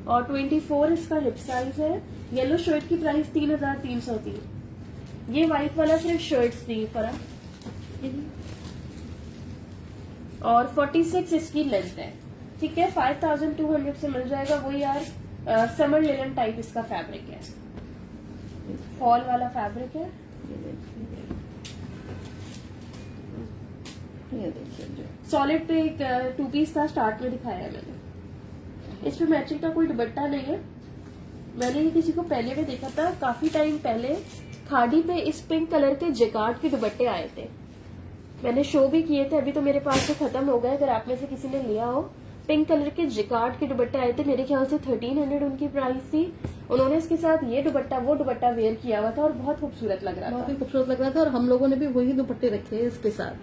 और 24 इसका हिप साइज है। येलो शर्ट की प्राइस 3300 थी। ये व्हाइट वाला सिर्फ शर्ट्स थी फर्क। और 46 इसकी लेंथ है। ठीक है, 5200 से मिल जाएगा। वो यार समर लिनन टाइप इसका फैब्रिक है, फॉल वाला फैब्रिक है। ये देखिए, सॉलिड पे एक 2 पीस था, स्टार्ट में दिखाया है मैंने। इस पे मैचिंग का कोई दुपट्टा नहीं है। मैंने ये किसी को पहले भी देखा था, काफी टाइम पहले खादी पे इस पिंक कलर के जेकार्ड के दुपट्टे आए थे, मैंने शो भी किए थे। अभी तो मेरे पास से खत्म हो गए, अगर आप में से किसी ने लिया हो। पिंक कलर के जिकार्ड के दुपट्टे आए थे, मेरे ख्याल से 1300 उनकी प्राइस थी। उन्होंने इसके साथ ये दुपट्टा वो दुपट्टा वेयर किया हुआ था और बहुत खूबसूरत लग रहा बहुत ही था। खूबसूरत लग रहा था, और हम लोगों ने भी वही दुपट्टे रखे हैं इसके साथ।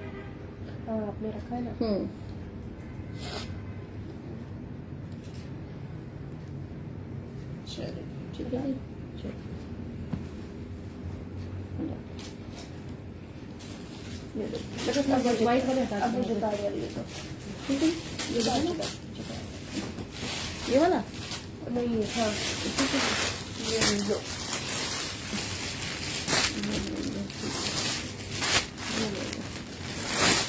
हाँ, आपने रखा है ना। चलिए ठीक है जी, चलो। ये देखो, व्हाइट वाले हटा अब दीजिए। मुझे कार्ड वाली दे दो। ठीक है, ये देखो ना, ये वाला नहीं ये, हाँ ठीक है। ये लो।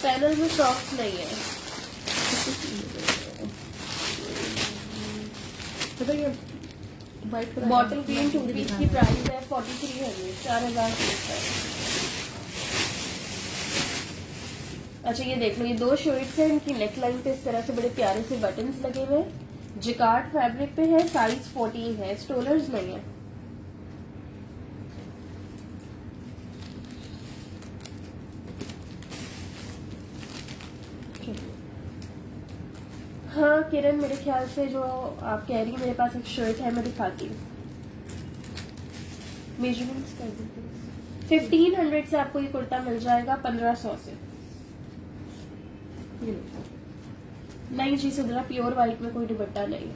पैनल में फ्रॉक्स नहीं है। तो ये white colour bottle green 2 piece की प्राइस है 4300, 4000 पीस है। अच्छा ये देख लो, ये 2 शर्ट्स हैं, इनकी नेक लाइन पे इस तरह से बड़े प्यारे से बटन्स लगे हुए हैं। जिकार्ड फैब्रिक पे है, साइज 14 है, स्टोलर्स नहीं है। हाँ किरण, मेरे ख्याल से जो आप कह रही हैं, मेरे पास एक शर्ट है, मैं दिखाती हूँ। मेजरमेंट्स कर दीजिए। 1500 से आपको ये कुर्ता मिल जाएगा 1500 से। ये लो, नहीं जी सुधरा, प्योर व्हाइट में कोई दुपट्टा नहीं है।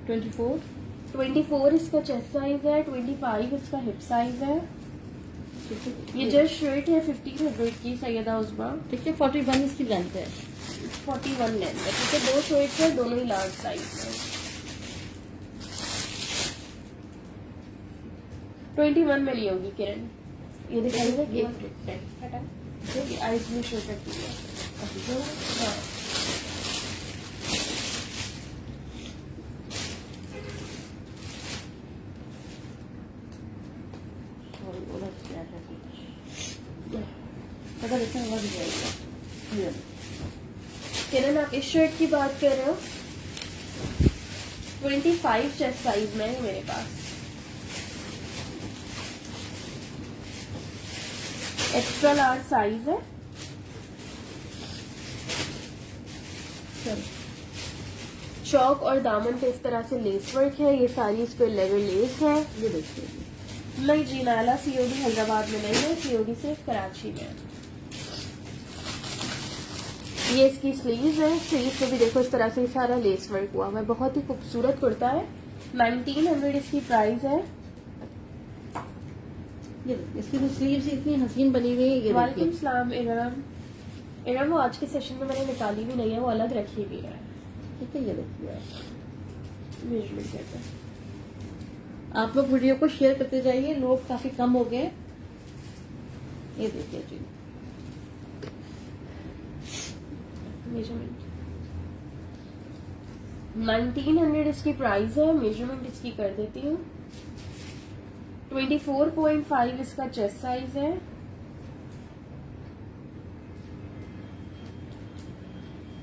24 24 इसका चेस्ट साइज है, 25 इसका हिप साइज है। ये जस्ट शर्ट है 1500 की, सैयदा उस्मा। ठीक है, 41 इसकी लेंथ है। 41 लेंथ है, ठीक है। 2 शर्ट्स है, दोनों ही लार्ज साइज है। 21 में नहीं होगी किरण, ये दिखाइएगा। ये हटा, देखिए आइस में शर्ट रखी है। हाँ पता देखना हुआ भी जाएगा। ये किरण, आप इस शर्ट की बात कर रहे हो? 25 चेस्ट साइज में है मेरे पास। एक्स्ट्रा लार्ज साइज है। चलो, चौक और दामन पे इस तरह से लेस वर्क है, ये सारी इस पे लेदर लेस है। ये देखिए, नहीं जी नाला, सीओडी हैदराबाद में नहीं है, सीओडी सिर्फ कराची में है। ये इसकी स्लीव्स है, स्लीव्स पे भी देखो इस तरह से सारा लेस वर्क हुआ हुआ है, बहुत ही खूबसूरत कुर्ता है। 1900 इसकी प्राइस है। ये देखिए, इसकी तो स्लीव्स इतनी हसीन बनी हुई है। ये वालेकुम देखिए, सलाम इरम। इरम वो आज के सेशन में मैंने निकाली भी नहीं है, वो अलग रखी हुई है। ठीक है, ये देखिए। मेजरमेंट कहते हैं। आप लोग वीडियो को शेयर करते जाइए, लोग काफी कम हो गए। ये देखिए जी, मेजरमेंट 1900 इसकी प्राइस है। मेजरमेंट इसकी कर देती हूँ। 24.5 इसका चेस्ट साइज है।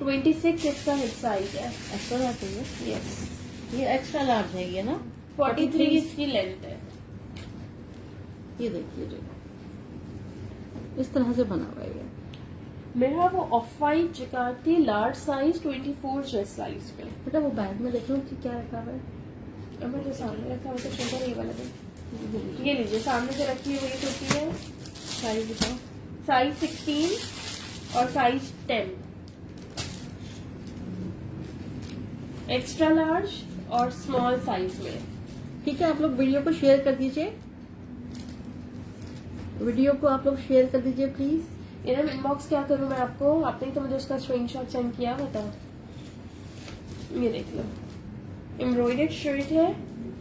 26 इसका हिप साइज है। एक्स्ट्रा लार्ज है ये। यस। ये एक्स्ट्रा लार्ज है ये ना। 43 इसकी लेंथ है। ये देखिए जी, इस तरह से बना हुआ है ये। मेरा वो ऑफ वाइट जिकार्ड थी, लार्ज साइज 24 चेस्ट साइज पे। बेटा वो बैग में देख लो कि क्या रखा हुआ है। अब मैं जो सामने रखा हुआ तो छोटा ये वाला दे। ये लीजिए, सामने से रखी हुई कुर्ती है। साइज दिखाओ। साइज 16 और साइज 10। एक्स्ट्रा लार्ज और स्मॉल साइज में। ठीक है, आप लोग वीडियो को शेयर कर दीजिए, वीडियो को आप लोग शेयर कर दीजिए प्लीज। इनम इनबॉक्स क्या करूं मैं आपको, आपने ही तो मुझे उसका स्क्रीनशॉट सेंड किया हुआ था। ये देख लो, एम्ब्रॉयडर्ड शर्ट है,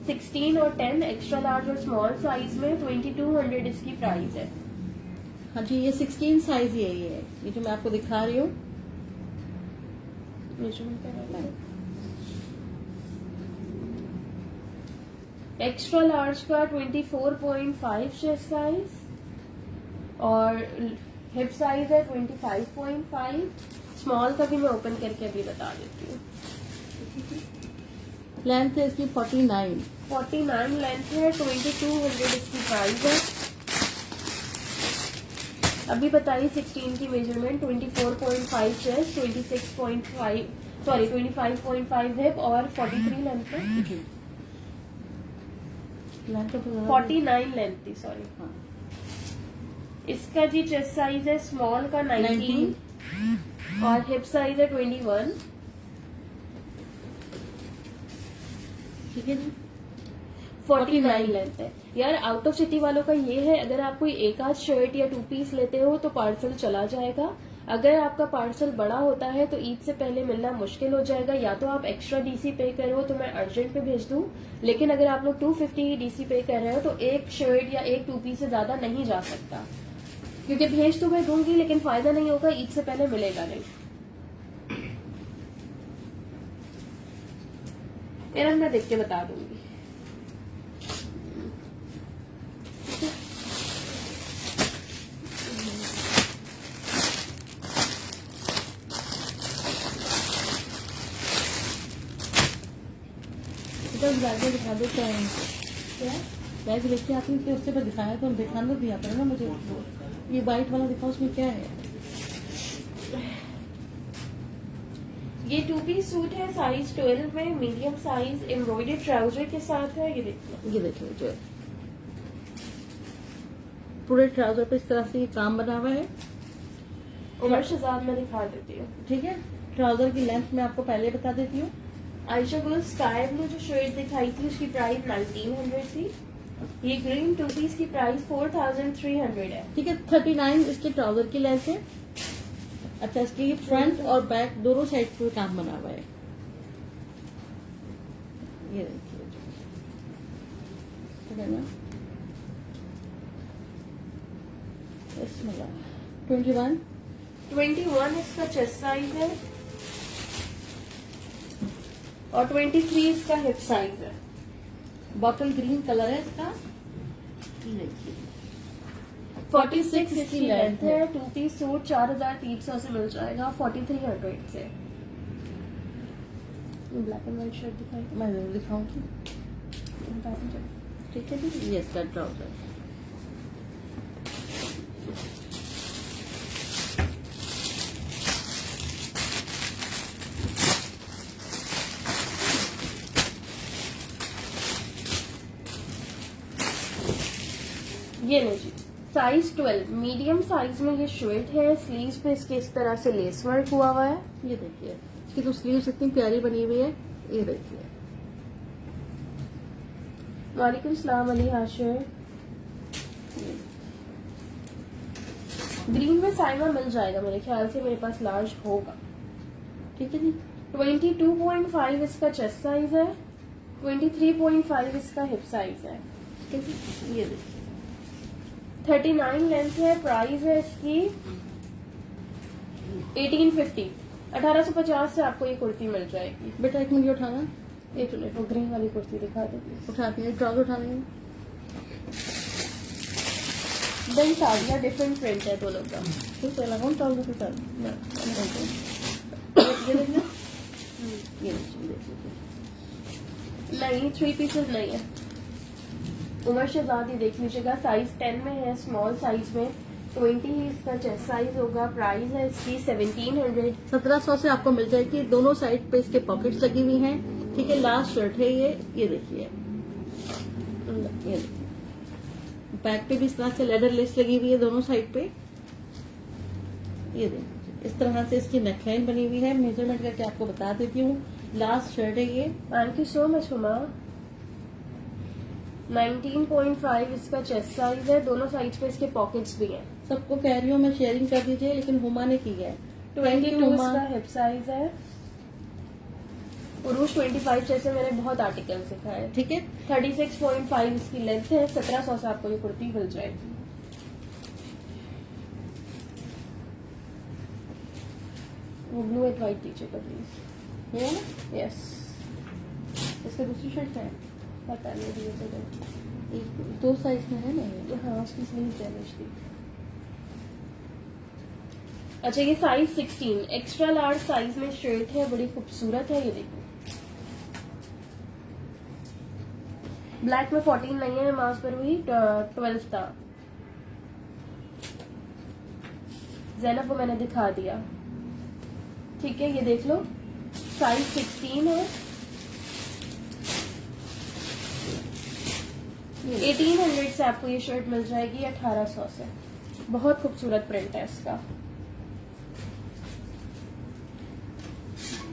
16 और 10 एक्स्ट्रा लार्ज और स्मॉल साइज में। 2200 इसकी प्राइस है। हाँ जी, ये 16 साइज यही है, ये जो मैं आपको दिखा रही हूँ। मेजरमेंट करा लो। एक्स्ट्रा लार्ज का 24.5 चेस्ट साइज और हिप साइज है 25.5। स्मॉल का भी मैं ओपन करके अभी बता देती हूँ। लेंथ है इसकी 49। 49 लेंथ है, 2200 इसकी प्राइस है। अभी बताइए 16 की मेजरमेंट, 24.5 चेस्ट, 25.5 हिप और 43 लेंथ है। लेंथ तो 49 लेंथ थी, सॉरी। हाँ। इसका जी चेस्ट साइज है स्मॉल का 19 और हिप साइज है 21। ठीक है जी। 49 लेंथ है। यार आउट ऑफ सिटी वालों का ये है, अगर आप कोई एक आध शर्ट या 2 पीस लेते हो तो पार्सल चला जाएगा। अगर आपका पार्सल बड़ा होता है तो ईद से पहले मिलना मुश्किल हो जाएगा। या तो आप एक्स्ट्रा डीसी पे करो तो मैं अर्जेंट पे भेज दूं, लेकिन अगर आप लोग 250 डीसी पे कर रहे हो तो एक शर्ट या एक 2 पीस से ज्यादा नहीं जा सकता, क्योंकि भेज तो मैं दूंगी लेकिन फायदा नहीं होगा, ईद से पहले मिलेगा नहीं। मेरा मैं देख के बता दूंगी। बैग में दिखा दो क्या है। क्या? बैग लेके आती हूँ उससे पर दिखाया तो दिखाना दिया करो ना मुझे। ये वाइट वाला दिखाओ, उसमें क्या है। ये 2 पीस सूट है साइज 12 में, मीडियम साइज, एम्ब्रॉयडर्ड ट्राउजर के साथ है। ये देखिए, ये देखिए जो पूरे ट्राउजर पे इस तरह से ये काम बना हुआ है। उमर शहजाद में दिखा देती हूँ। ठीक है। ट्राउजर की लेंथ मैं आपको पहले बता देती हूँ। आयशा गुल स्काई ब्लू जो शर्ट दिखाई थी उसकी प्राइस 1900 थी। ये ग्रीन 2 पीस की प्राइस 4300 है। ठीक है। 39 इसके ट्राउजर की लेंथ है। अच्छा, इसकी फ्रंट और बैक दोनों साइड पे काम बना हुआ है। ये देखिए, ठीक है ना। इसमें 21 इसका चेस्ट साइज है और 23 इसका हिप साइज है। बॉटल ग्रीन कलर है इसका। ये देखिए 46 इसकी लेंथ है। 2 पीस सूट 4300 से मिल जाएगा 4300 से। ब्लैक एंड व्हाइट शर्ट दिखाई, मैं जरूर दिखाऊंगी। ठीक है जी। ये इसका ट्राउजर। ये लो जी, साइज 12 मीडियम साइज में ये शर्ट है। स्लीव्स पे इसके इस तरह से लेस वर्क हुआ हुआ है। ये देखिए इसकी तो स्लीव्स इतनी प्यारी बनी हुई है। ये देखिए। वालेकुम सलाम अली हाशिर। ग्रीन में साइमा मिल जाएगा मेरे ख्याल से, मेरे पास लार्ज होगा। ठीक है जी। 22.5 इसका चेस्ट साइज है, 23.5 इसका हिप साइज है। ठीक है। ये देखिए 39 लेंथ है। प्राइस है इसकी 1850। 1850 से आपको ये कुर्ती मिल जाएगी। बेटा एक मिनट उठाना। एक मिनट, वो ग्रीन वाली कुर्ती दिखा दो प्लीज। उठाती है ट्राउजर उठाने। दही साड़ियाँ डिफरेंट प्रिंट है दोनों का। ठीक है, लगाऊं ट्राउजर के साथ। ये देखना। ये देखिए। नहीं, 3 पीसेस नहीं है। उमर शहजाद ही देख लीजिएगा, साइज 10 में है, स्मॉल साइज में। 20 ही इसका चेस्ट साइज होगा। प्राइस है इसकी 1700। 1700 से आपको मिल जाएगी। दोनों साइड पे इसके पॉकेट्स लगी हुई हैं। ठीक है। लास्ट शर्ट है ये। ये देखिए, ये देखिए बैक पे भी इस तरह से लेदर लेस लगी हुई है दोनों साइड पे। ये देखिए इस तरह से इसकी नेकलाइन बनी हुई है। मेजरमेंट करके आपको बता देती हूँ। लास्ट शर्ट है ये। Thank you so much Huma. 19.5 इसका चेस्ट साइज है। दोनों साइड पे इसके पॉकेट्स भी हैं। सबको कह रही हूँ मैं शेयरिंग कर दीजिए, लेकिन हुमा ने की है। 22 इसका हिप साइज है। पुरुष 25 जैसे मैंने बहुत आर्टिकल सिखाए। ठीक है। 36.5 इसकी लेंथ है। 1700 से आपको ये कुर्ती मिल जाएगी। वो ब्लू एंड व्हाइट दीजिएगा प्लीज। ये ना यस, इसका दूसरी शर्ट है। पता नहीं दीजिएगा। एक 2 साइज में है ना ये। हाँ, उसकी स्लीव डैमेज थी। अच्छा, ये साइज 16 एक्स्ट्रा लार्ज साइज में शर्ट है, बड़ी खूबसूरत है। ये देखो ब्लैक में 14 नहीं है, मास पर हुई 12 था। ज़ैनब को मैंने दिखा दिया, ठीक है। ये देख लो, साइज 16 है। 1800 से आपको ये शर्ट मिल जाएगी, 1800 से। बहुत खूबसूरत प्रिंट है इसका।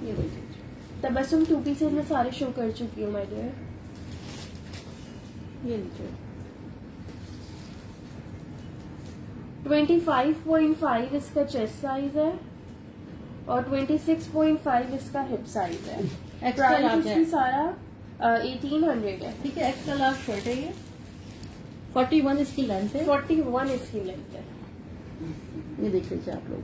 ये देखिए, तबस्सुम 2 पीसेज में सारे शो कर चुकी हूँ मैं डियर। ये लीजिए 25.5 इसका चेस्ट साइज है और 26.5 इसका हिप साइज है। एक्स्ट्रा प्राइस लार्ज है, इसकी सारा 1800 है। ठीक है। एक्स्ट्रा लार्ज शर्ट है ये। 41 इसकी लेंथ है। 41 इसकी लेंथ है। ये देख लीजिए आप लोग।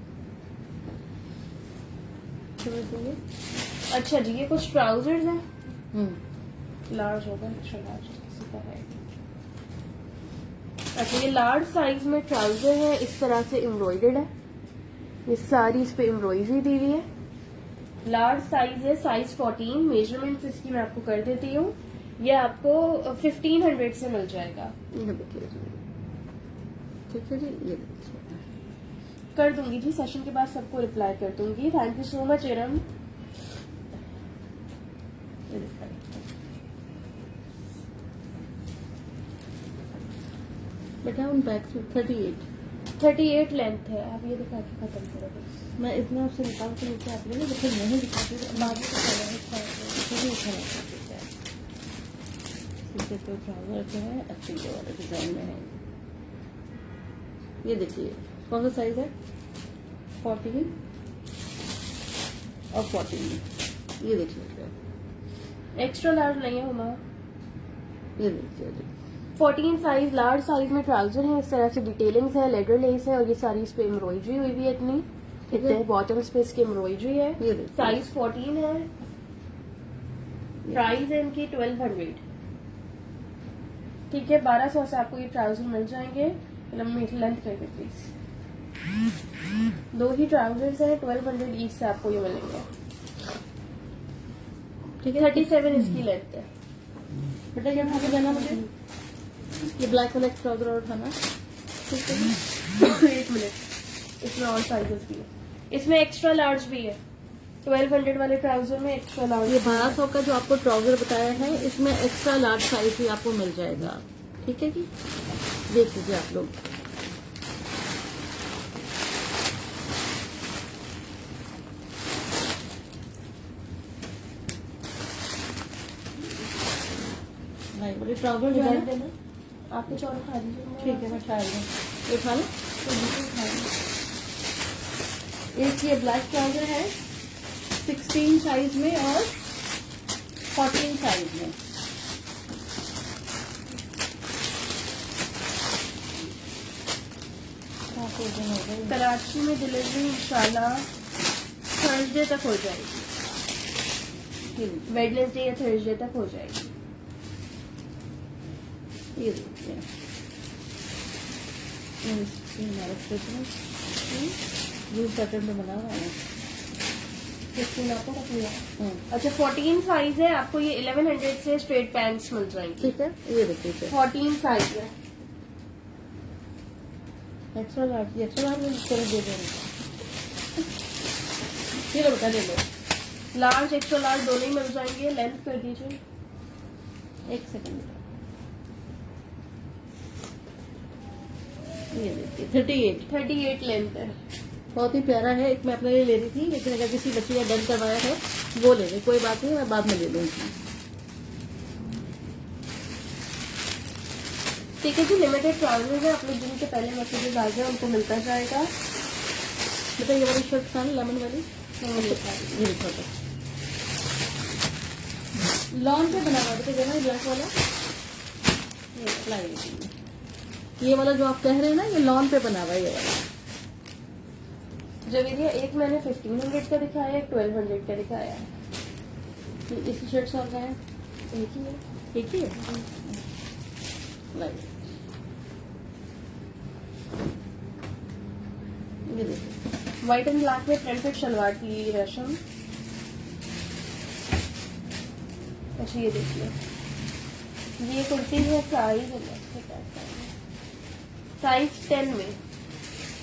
अच्छा जी, ये कुछ ट्राउजर्स हैं। हम्म, लार्ज होगा, एक्स्ट्रा लार्ज किसी का है। अच्छा, ये लार्ज साइज में ट्राउजर है, इस तरह से एम्ब्रॉयडर्ड है। ये सारी इस पे एम्ब्रॉयडरी दी हुई है। लार्ज साइज है, साइज 14। मेजरमेंट्स इसकी मैं आपको कर देती हूँ। ये आपको 1500 से मिल जाएगा। ये देखिए जी, ठीक है जी। ये देखिए, कर दूंगी जी, सेशन के बाद सबको रिप्लाई कर दूंगी। Thank you so much Iram. ये देखिए। बेटा उन बैग्स में 38 लेंथ है। आप ये दिखा के खत्म करो बस। मैं इतना आपसे निकाल के नीचे आप लोग लेकिन नहीं दिखाती तो बाद में तो उठाना चाहते हैं। ठीक है, तो ट्राउजर जो है अच्छे वाले डिजाइन में है। ये देखिए कौन सा साइज है, 14 और 14। ये देखिए, एक्स्ट्रा लार्ज नहीं है हुमा। ये देखिए 14 साइज, लार्ज साइज में ट्राउजर है। इस तरह से डिटेलिंग्स है, लेदर लेस है और ये सारी इस पे एम्ब्रॉयडरी हुई हुई है इतनी। इतने बॉटम्स पे इसकी एम्ब्रॉयडरी है। ये देखिए। साइज 14 है। प्राइस है इनकी 1200, ठीक है। 1200 से आपको ये ट्राउजर मिल जाएंगे। लंबी लेंथ कर दे प्लीज। 2 ही ट्राउजर्स है, 1200 ईच से आपको ये मिलेंगे। ठीक है। 37 इसकी लेंथ है। बेटा क्या उठा के देना मुझे, ये ब्लैक वाला ट्राउजर और उठाना, ठीक है जी। 1 मिनट, इसमें और साइजेस भी है, इसमें एक्स्ट्रा लार्ज भी है। 1200 वाले ट्राउजर में एक्स्ट्रा लार्ज। ये 1200 का जो आपको ट्राउजर बताया है, इसमें एक्स्ट्रा लार्ज साइज भी आपको मिल जाएगा, ठीक है जी। देख लीजिए आप लोग। भाई बोले ट्राउजर जो है ना, देना आप कुछ और उठा दीजिए। ठीक है मैं ट्राई लूँ, ये उठा लूँ। तो दूसरे उठा दीजिए। एक ये ब्लैक ट्राउजर है 16 साइज में और 14 साइज में। कराची में डिलीवरी इंशाल्लाह थर्सडे तक हो जाएगी, वेडनेसडे या थर्सडे तक हो जाएगी। ये देखिए, जूस पैटर्न में बना हुआ है। 15 आपको रखना। अच्छा, 14 साइज है, आपको ये 1100 से स्ट्रेट पैंट्स मिल जाएंगी। ठीक है, ये देखिए 14 साइज है। एक्स्ट्रा लार्ज, एक्स्ट्रा लार्ज में दे देंगे। ये लो बेटा, ले लो। लार्ज एक्स्ट्रा लार्ज दोनों ही मिल जाएंगे। लेंथ कर दीजिए। एक सेकंड, ये देखिए 38 लेंथ है। बहुत ही प्यारा है। एक मैं अपने लिए ले रही थी, लेकिन अगर किसी बच्ची ने डन करवाया है वो ले ले, कोई बात नहीं, मैं बाद में ले लूंगी। ठीक है जी, लिमिटेड ट्राउजर्स है। आप लोग जिनके पहले मैसेजेस आ जाए उनको मिलता जाएगा। बेटा ये वाली शर्ट था ना, लेमन वाली, ये लिखा था लॉन पे बना हुआ। बेटा देखना ब्लैक वाला, ये वाला जो आप कह रहे हैं ना, ये लॉन पे बना हुआ है ये वाला। जवेरिया एक मैंने 1500 का दिखाया, एक 1200 का दिखाया है। इसी शर्ट से और का है, एक ही है। एक ही है। ये देखिए व्हाइट एंड ब्लैक में प्रिंटेड शलवार की रेशम। अच्छा ये देखिए, ये कुर्ती है साइज 10 में,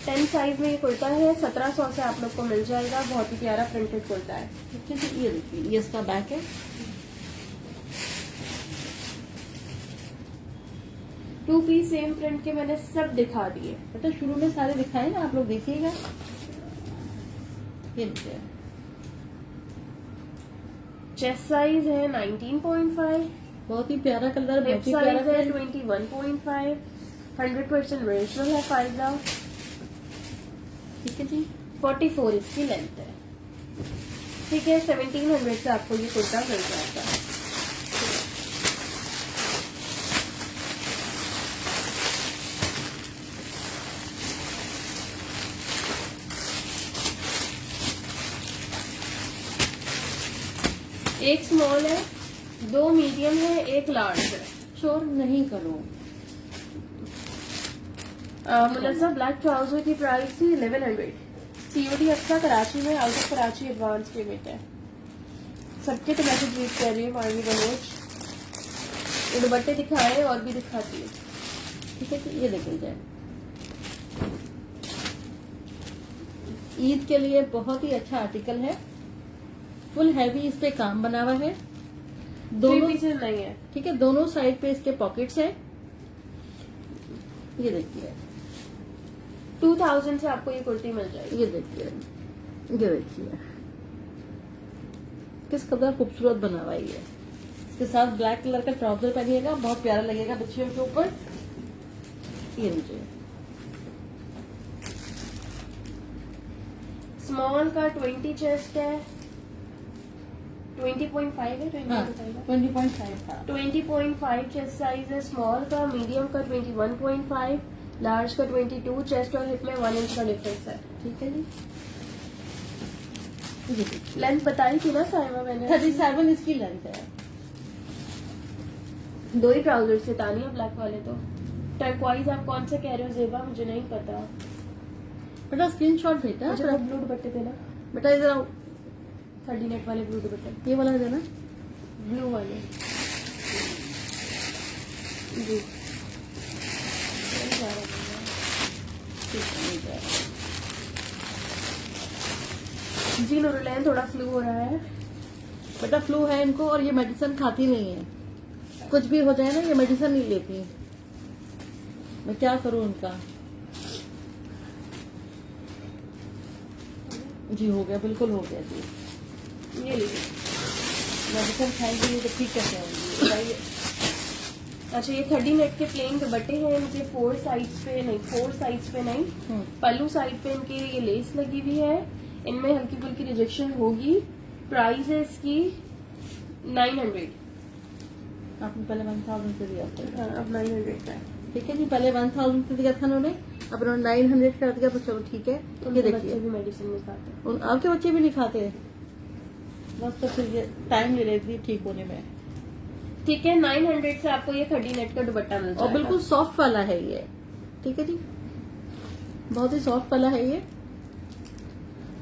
10 साइज में ये कुर्ता है। 1700 से आप लोग को मिल जाएगा। बहुत ही प्यारा प्रिंटेड कुर्ता है। ठीक है जी, ये देखिए, ये इसका बैक है। 2 पीस सेम प्रिंट के मैंने सब दिखा दिए। बेटा शुरू में सारे दिखाए ना, आप लोग देखिएगा। ये देखिए, चेस्ट साइज है 19.5, बहुत ही प्यारा कलर, हिप बहुत ही प्यारा साइज है print। 21.5, 100% ओरिजिनल है फायदा। ठीक है जी, 44 इसकी लेंथ है। ठीक है, 1700 से आपको ये कुर्ता मिल जाएगा। एक स्मॉल है, 2 मीडियम है, 1 लार्ज है। शोर नहीं करो। मुनज़्ज़ा ब्लैक ट्राउजर की प्राइस थी 1100। सीओडी अच्छा कराची में, out of Karachi advance payment है। सबके तो मैसेज रीड कर रही हूँ मारवी बनोज। ये दुपट्टे दिखाए और भी दिखाती है। ठीक है जी, ये देखिए जाए, ईद के लिए बहुत ही अच्छा आर्टिकल है। फुल हैवी इस पे काम बना हुआ है। 3 दोनों, पीसेस नहीं है। ठीक है, दोनों साइड पे इसके पॉकेट्स है। ये देखिए, 2000 से आपको ये कुर्ती मिल जाएगी। ये देखिए, ये देखिए किस कदर खूबसूरत बना हुआ है ये। इसके साथ ब्लैक कलर का ट्राउजर पहनिएगा, बहुत प्यारा लगेगा बच्चियों के ऊपर। ये नीचे स्मॉल का 20 चेस्ट है, 20.5 है, 20.5 है। 20.5 था। 20.5 चेस्ट साइज है स्मॉल का। मीडियम का 21.5, लार्ज का 22। चेस्ट और हिप में 1 इंच का डिफरेंस है। ठीक है जी, ये देखिए, लेंथ बताई थी ना साइमा मैंने। 37 इसकी लेंथ है। 2 ही ट्राउजर से तानिया ब्लैक वाले तो। टर्कवाइज आप कौन से कह रहे हो जेबा, मुझे नहीं पता। बेटा स्क्रीनशॉट भेजा मुझे वो ब्लू दुपट्टे थे ना, बेटा, इधर आओ, 30 नेट वाले ब्लू दुपट्टे, ये वाला देना। ब्लू वाले जी। जी नूरुलैन थोड़ा फ्लू हो रहा है। बेटा फ्लू है इनको, और ये मेडिसिन खाती नहीं है। कुछ भी हो जाए ना, ये मेडिसिन नहीं लेती। मैं क्या करूं इनका। जी हो गया, बिल्कुल हो गया जी। ये लीजिए। मेडिसिन खाएंगी नहीं तो ठीक कैसे होंगी बताइए। अच्छा, ये 30 नेट के प्लेन दुपट्टे हैं इनके। 4 साइड्स पे नहीं, पल्लू साइड पे इनके ये लेस लगी हुई है। इनमें हल्की फुल्की रिजेक्शन होगी। प्राइस है इसकी 900। आपने पहले 1000 से दिया था। हाँ, अब 900 का है। ठीक है जी, पहले 1000 से दिया था उन्होंने, अब उन्होंने 900 कर दिया, तो चलो ठीक है। ये उनके बच्चे देखिए, भी मेडिसिन नहीं खाते। आपके बच्चे भी नहीं खाते, बस तो फिर ये टाइम ले लेती ठीक होने में। ठीक है, 900 से आपको ये 30 नेट का दुपट्टा मिल जाएगा। और बिल्कुल सॉफ्ट वाला है ये। ठीक है जी, बहुत ही सॉफ्ट वाला है ये।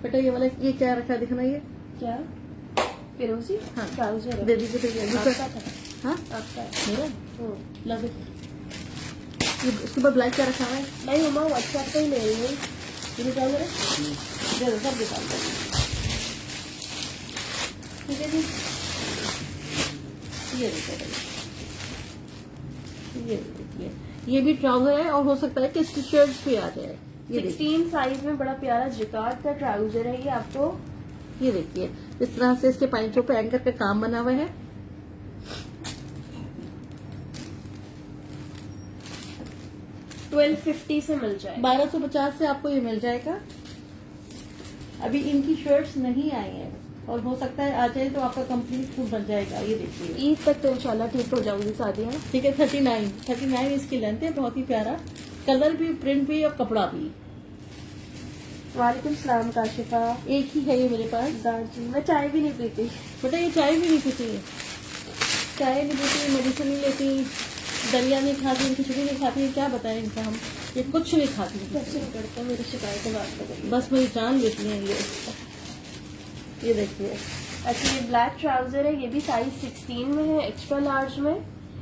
बेटा ये वाला, ये क्या रखा है दिखना, ये क्या फिरोजी? हाँ। ट्राउजर है। दे दीजिए भैया। आपका दूसरा, था? हाँ आपका है। मेरा, हम्म। Love it. ये इसके ऊपर ब्लैक क्या रखा हुआ है? नहीं उमा, व्हाट्सएप पे ही ले रही हूँ। ये भी ट्राउजर है, दे दो, सब निकाल दो। ठीक है जी, ये देखिए, ये देखिए, ये भी ट्राउजर है, और हो सकता है कि इसकी शर्ट भी आ जाए। ये देखिए, 16 साइज में बड़ा प्यारा जिकार्ड का ट्राउजर है ये आपको। ये देखिए, इस तरह से इसके पैंचों पे एंकर का काम बना हुआ है। $1250 से मिल जाए। 1250 से आपको ये मिल जाएगा। अभी इनकी शर्ट्स नहीं आई हैं, और हो सकता है आ जाए तो आपका कंप्लीट सूट बन जाएगा। ये देखिए, ईद तक तो इंशाल्लाह ठीक हो जाऊंगी शादियाँ। ठीक है। 39 इसकी लेंथ है, बहुत ही प्यारा कलर भी, प्रिंट भी, और कपड़ा भी। वालेकुम सलाम काशिफा। एक ही है ये मेरे पास। जी, मैं चाय भी नहीं पीती। बेटा ये चाय भी नहीं पीती, चाय नहीं पीती, मेडिसिन नहीं लेती, दलिया नहीं खाती, खिचड़ी नहीं खाती, क्या बताएं इनका हम। ये कुछ नहीं खाती, कैसे नहीं करते, मेरी शिकायत बात करेंगे। बस मेरी जान लेती हैं ये देखिए, अच्छा, ये ब्लैक ट्राउजर है, ये भी साइज 16 में है, एक्स्ट्रा लार्ज में।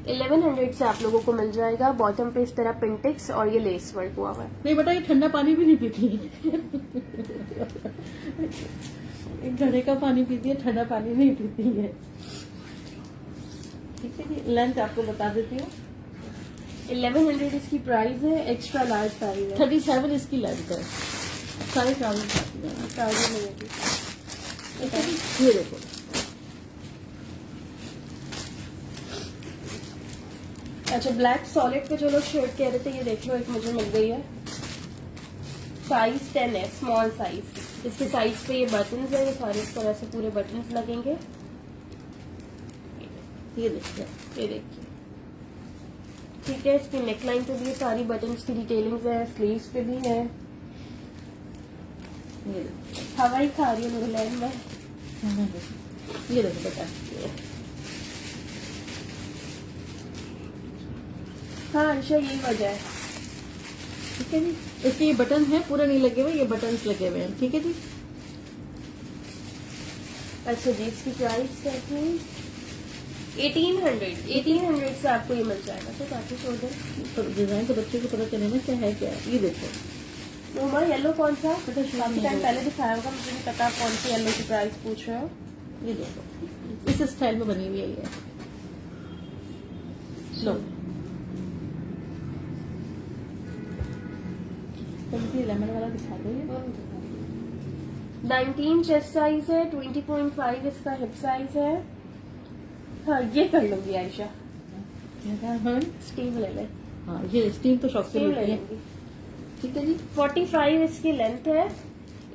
1100 से आप लोगों को मिल जाएगा। बॉटम पे इस तरह पिंटेक्स और ये लेस वर्क हुआ हुआ है। नहीं बेटा, ये ठंडा पानी भी नहीं पीती है। एक घड़े का पानी पीती है, ठंडा पानी नहीं पीती है। ठीक है जी, लेंथ आपको बता देती हूँ। 1100 इसकी प्राइस है। एक्स्ट्रा लार्ज साइज है। 37 इसकी लेंथ है। सारे ट्राउजर आती है। ट्राउजर नहीं होगी। ये देखो, अच्छा, ब्लैक सॉलिड पे जो लोग शर्ट कह रहे थे, ये देख लो, एक मुझे मिल गई है। साइज 10 है, स्मॉल साइज। इसके साइज पे ये बटन्स है, ये सारे इस तरह से पूरे बटन्स लगेंगे। ये देखिए, ये देखिए, ठीक है। इसकी नेकलाइन पे भी ये सारी बटन्स की डिटेलिंग्स है, स्लीव्स पे भी है। ये देखिए, हवाई खा रही है न्यूजीलैंड में। ये देखो बेटा, हाँ अर्षा, यही वजह है। ठीक है जी। इसके ये बटन है, पूरे नहीं लगे हुए, ये बटन्स लगे हुए हैं। ठीक है जी। अच्छा जी, इसकी प्राइस क्या थी? 1800 से आपको ये मिल जाएगा। तो काफी छोड़ दें तो डिजाइन तो बच्चे को पता चले ना क्या है क्या है। ये देखो, रोमा, येलो कौन सा? बेटा काफी टाइम पहले दिखाया होगा, मुझे नहीं पता आप कौन सी येलो की प्राइस पूछ रहे हो। ये देखो, इस स्टाइल में बनी हुई है ये। लो, तो लेमन वाला दिखा दो। ये 19 चेस्ट साइज है, 20.5 इसका हिप साइज है। हाँ, ये कर लूंगी आयशा। स्टीव ले ले। हाँ, ये स्टीम तो शौक से स्टीव ले लेती है। लेंगी। ठीक है जी। 45 इसकी लेंथ है।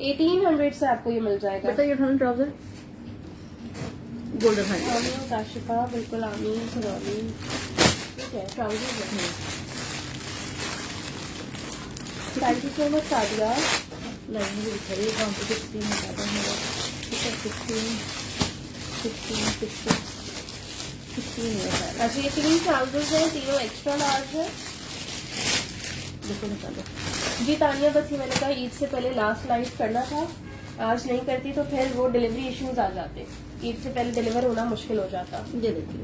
1800 से आपको ये मिल जाएगा। बेटा ये ट्राउजर गोल्डन है। आमीन काशिफा, बिल्कुल आमीन सलामीन। ठीक है, ट्राउजर है। Thank you so much Sadia. Line में दिखा रही है 16 ज्यादा है। ठीक है, 16 है सारा। अच्छा, ये 3 ट्राउजर्स हैं, तीनों एक्स्ट्रा लार्ज है। देखो निकालो जी तानिया, बस ये मैंने कहा ईद से पहले लास्ट लाइव करना था। आज नहीं करती तो फिर वो डिलीवरी इश्यूज आ जाते। ईद से पहले डिलीवर होना मुश्किल हो जाता। ये देखिए।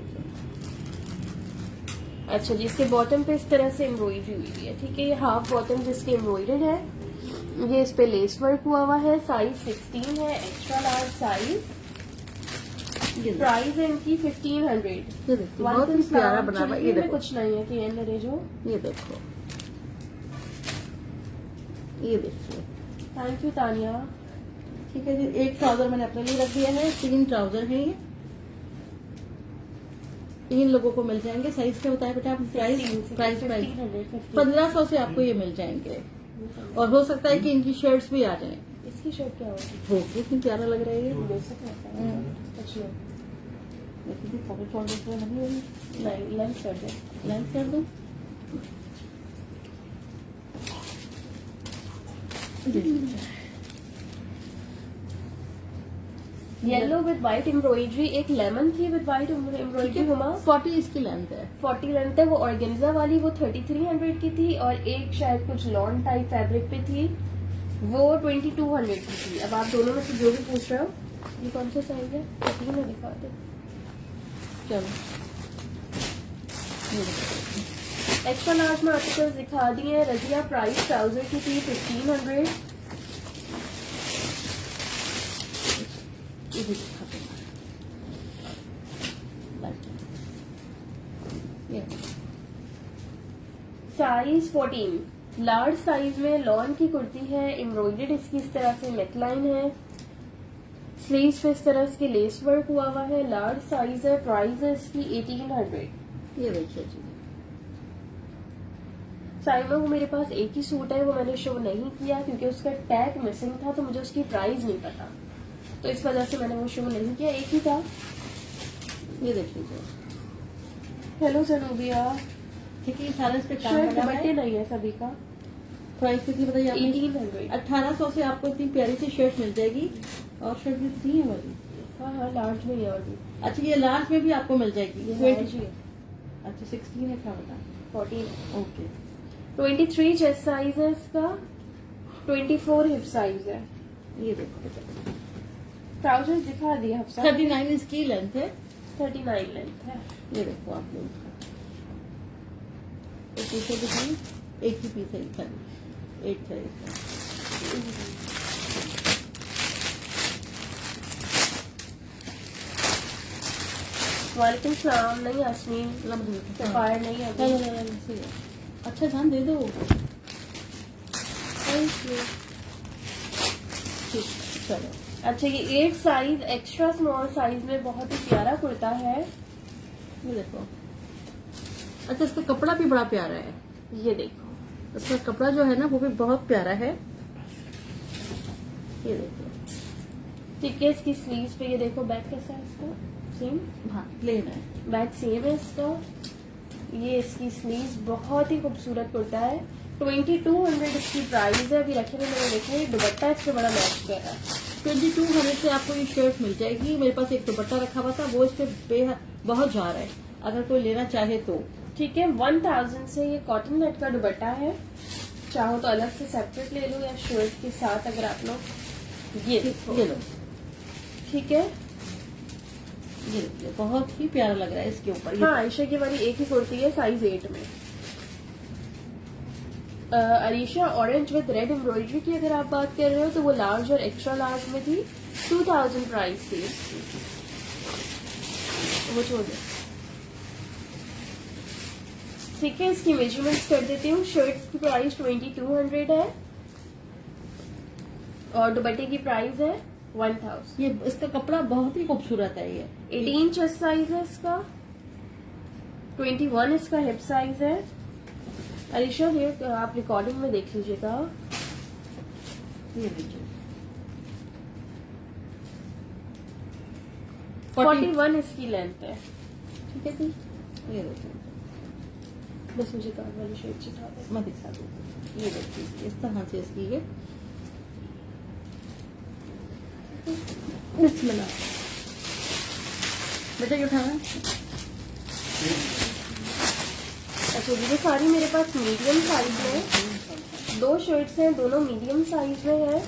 अच्छा जी, इसके बॉटम पे इस तरह से एम्ब्रॉयडरी हुई है। ठीक है, ये हाफ बॉटम जिसके एम्ब्रॉयडर्ड है। ये इस पे लेस वर्क हुआ हुआ है। साइज 16 है, एक्स्ट्रा लार्ज साइज। प्राइस है इनकी 1500। ये देखिए, बहुत ही प्यारा बना हुआ है। ये देखो, कुछ नहीं है कि एंड रे जो। ये देखो, ये देखिए। Thank you Tania. ठीक है जी, एक ट्राउजर मैंने अपने लिए रख दिया है। 3 ट्राउजर हैं ये। 3 लोगों को मिल जाएंगे। साइज क्या बताया बेटा आप? प्राइस 1500 से आपको ये मिल जाएंगे। और हो सकता है कि इनकी शर्ट्स भी आ जाएं। इसकी शर्ट क्या होगी? हो, कितनी प्यारा लग रहा है ये। बेसिक रहता है। अच्छा, देखिए पॉकेट शोल्डर पे बनी हुई। नहीं, लेंथ कर दे। लेंथ कर दो। Yellow with white embroidery. एक लेमन थी विद व्हाइट एम्ब्रॉयडरी। हुमा 40 इसकी लेंथ है। 40 लेंथ है। वो ऑर्गेन्जा वाली वो 3300 की थी। और एक शायद कुछ लॉन टाइप फैब्रिक पे थी, वो 2200 की थी। अब आप दोनों में से जो भी पूछ रहे हो। ये कौन सा साइज है? 13 है, दिखा दो। चलो, एक्स्ट्रा लार्ज में आर्टिकल्स दिखा दिए। रजिया, प्राइस ट्राउजर की थी 1500। ये भी दिखा दो। ये साइज 14 लार्ज साइज में लॉन की कुर्ती है। एम्ब्रॉयडर्ड इसकी इस तरह से नेकलाइन है। स्लीव्स पे इस तरह इसके लेस वर्क हुआ हुआ है। लार्ज साइज है। प्राइस है इसकी 1800। ये देखिए जी। साइमा, वो मेरे पास एक ही सूट है, वो मैंने शो नहीं किया क्योंकि उसका टैग मिसिंग था, तो मुझे उसकी प्राइस नहीं पता, तो इस वजह से मैंने वो शो नहीं किया। एक ही था। ये देख लीजिए। हेलो जनूबिया। ठीक है, सारा इस पे काम शर्ट लगा हुआ दुपट्टे है। नहीं है सभी का। प्राइस कितनी बताइए आपने? 1800। 1800 से आपको इतनी प्यारी सी शर्ट मिल जाएगी। और शर्ट भी इतनी है वाली। हाँ, लार्ज में ही है और भी। अच्छा, ये लार्ज में भी आपको मिल जाएगी। ये 20 है। अच्छा, 16 है क्या बता? 14। ओके। 23 चेस्ट साइज है इसका। 24 हिप साइज है। ये देखो, ट्राउजर्स दिखा दिया हफ्सा। 39 इसकी लेंथ है। 39 लेंथ है। ये देखो आप लोग, एक पीछे दिखाई, एक ही पीस है खाली, 8 है इसका। वालेकुम सलाम। नहीं यास्मीन, सफायर नहीं है अभी। अच्छा ध्यान दे दो। Thank you. ठीक, चलो। अच्छा, ये 8 साइज एक्स्ट्रा स्मॉल साइज में बहुत ही प्यारा कुर्ता है। ये देखो। अच्छा, इसका कपड़ा भी बड़ा प्यारा है। ये देखो, इसका कपड़ा जो है ना वो भी बहुत प्यारा है। ये देखो। ठीक है, इसकी स्लीव्स पे ये देखो, बैक कैसा है इसका, सेम। हाँ, प्लेन है। बैक सेम है इसका। ये इसकी स्लीव्स बहुत ही खूबसूरत कुर्ता है। 2200 इसकी प्राइस है। अभी रखे हुए मैंने देखे, दुपट्टा इससे बड़ा मैच कर रहा है। 2200 से आपको ये शर्ट मिल जाएगी। मेरे पास एक दुपट्टा रखा हुआ था, वो इस पे बहुत जा रहा है, अगर कोई लेना चाहे तो। ठीक है, 1000 से ये कॉटन नेट का दुपट्टा है। चाहो तो अलग से सेपरेट ले लो या शर्ट के साथ, अगर आप लोग ये लो। ठीक है, ये देखिए, बहुत ही प्यारा लग रहा है इसके ऊपर। हाँ, आयशा की वाली एक ही कुर्ती है, साइज 8 में। Arisha, orange with red embroidery की अगर आप बात कर रहे हो तो वो लार्ज और एक्स्ट्रा लार्ज में थी। 2000 प्राइस थी इसकी। वो छोड़ दे। ठीक है, इसकी मेजरमेंट्स कर देती हूँ। शर्ट की प्राइस 2200 है और दुपट्टे की प्राइस है 1000। ये इसका कपड़ा बहुत ही खूबसूरत है। ये 18 चेस्ट साइज है इसका, 21 इसका हिप साइज है। अरीशा, ये आप रिकॉर्डिंग में देख लीजिएगा। ये लीजिए, 41 इसकी लेंथ है। ठीक है जी। ये देखिए, बस मुझे कार्ड वाली शर्ट चिटा दे। मैं दिखा दूँ। ये देखिए, इस तरह से इसकी ये बिस्मिल्लाह। बेटा ये उठाना। अच्छा, ये सारी मेरे पास मीडियम साइज में 2 शर्ट्स हैं, दोनों मीडियम साइज में है।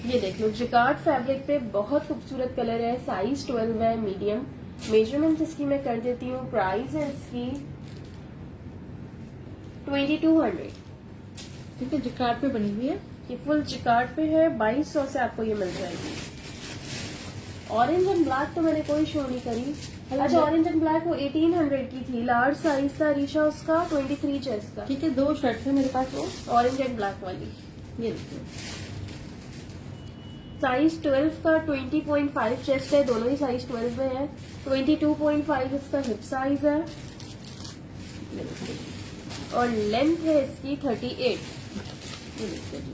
ये देख लो, जिकार्ड फैब्रिक पे बहुत खूबसूरत कलर है। साइज 12 है, मीडियम। मेजरमेंट इसकी मैं कर देती हूँ। प्राइस है इसकी 2200। ठीक है, जिकार्ड पे बनी हुई है। ये फुल जिकार्ड पे है। 2200 से आपको ये मिल जाएगी। ऑरेंज एंड ब्लैक तो मैंने कोई शो नहीं करी। अच्छा, ऑरेंज एंड ब्लैक वो 1800 की थी। लार्ज साइज था रीशा उसका, 23 चेस्ट का। ठीक है, 2 शर्ट है मेरे पास वो, ऑरेंज एंड ब्लैक वाली। ये देखिए, साइज 12 का 20.5 चेस्ट है, दोनों ही साइज 12 में है। 22.5 इसका हिप साइज है ये देखिए, और लेंथ है इसकी 38। ये देखिए जी।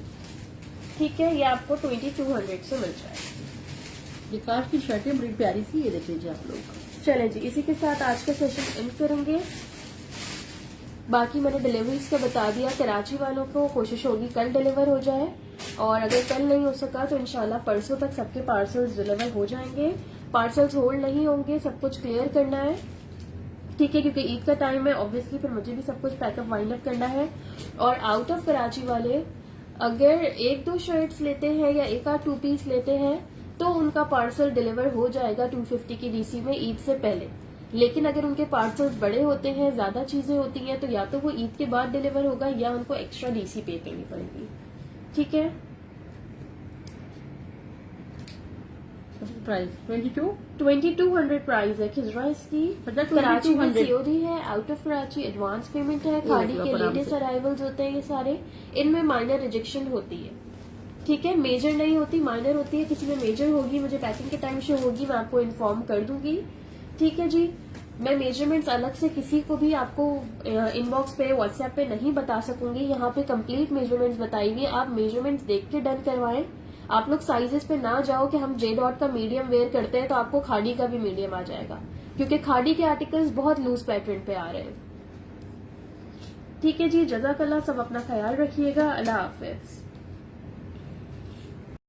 ठीक है, ये आपको 2200 से मिल जाएगा। जिकार्ड की शर्टें बड़ी प्यारी सी, ये देख लीजिए आप लोग। चले जी, इसी के साथ आज का सेशन एंड करेंगे। बाकी मैंने डिलीवरीज का बता दिया। कराची वालों को कोशिश होगी कल डिलीवर हो जाए, और अगर कल नहीं हो सका तो इंशाल्लाह परसों तक सबके पार्सल्स डिलीवर हो जाएंगे। पार्सल्स होल्ड नहीं होंगे, सब कुछ क्लियर करना है। ठीक है, क्योंकि ईद का टाइम है, ऑब्वियसली फिर मुझे भी सब कुछ पैकअप वाइंड अप करना है। और आउट ऑफ कराची वाले अगर 1-2 शर्ट्स लेते हैं या 1-2 पीस लेते हैं तो उनका पार्सल डिलीवर हो जाएगा 250 की डीसी में ईद से पहले। लेकिन अगर उनके पार्सल्स बड़े होते हैं, ज्यादा चीजें होती हैं, तो या तो वो ईद के बाद डिलीवर होगा या उनको एक्स्ट्रा डीसी पे करनी पड़ेगी। ठीक है, प्राइस 2200 प्राइस है। खिजरा इसकी। मतलब कराची में 2200 सीओडी है, out of Karachi advance payment है। खाड़ी के लेटेस्ट अराइवल्स होते हैं ये सारे, इनमें माइनर रिजेक्शन होती है। ठीक है, मेजर नहीं होती, माइनर होती है। किसी में मेजर होगी, मुझे पैकिंग के टाइम शो होगी, मैं आपको इन्फॉर्म कर दूंगी। ठीक है जी, मैं मेजरमेंट्स अलग से किसी को भी आपको इनबॉक्स पे व्हाट्सएप पे नहीं बता सकूंगी। यहाँ पे कंप्लीट मेजरमेंट्स बताएंगे, आप मेजरमेंट्स देख के डन करवाएं। आप लोग साइजेस पे ना जाओ कि हम जे डॉट का मीडियम वेयर करते हैं तो आपको खाड़ी का भी मीडियम आ जाएगा, क्योंकि खाड़ी के आर्टिकल्स बहुत लूज पैटर्न पे आ रहे हैं। ठीक है जी, जज़ाकल्लाह। सब अपना ख्याल रखिएगा। अल्लाह हाफिज।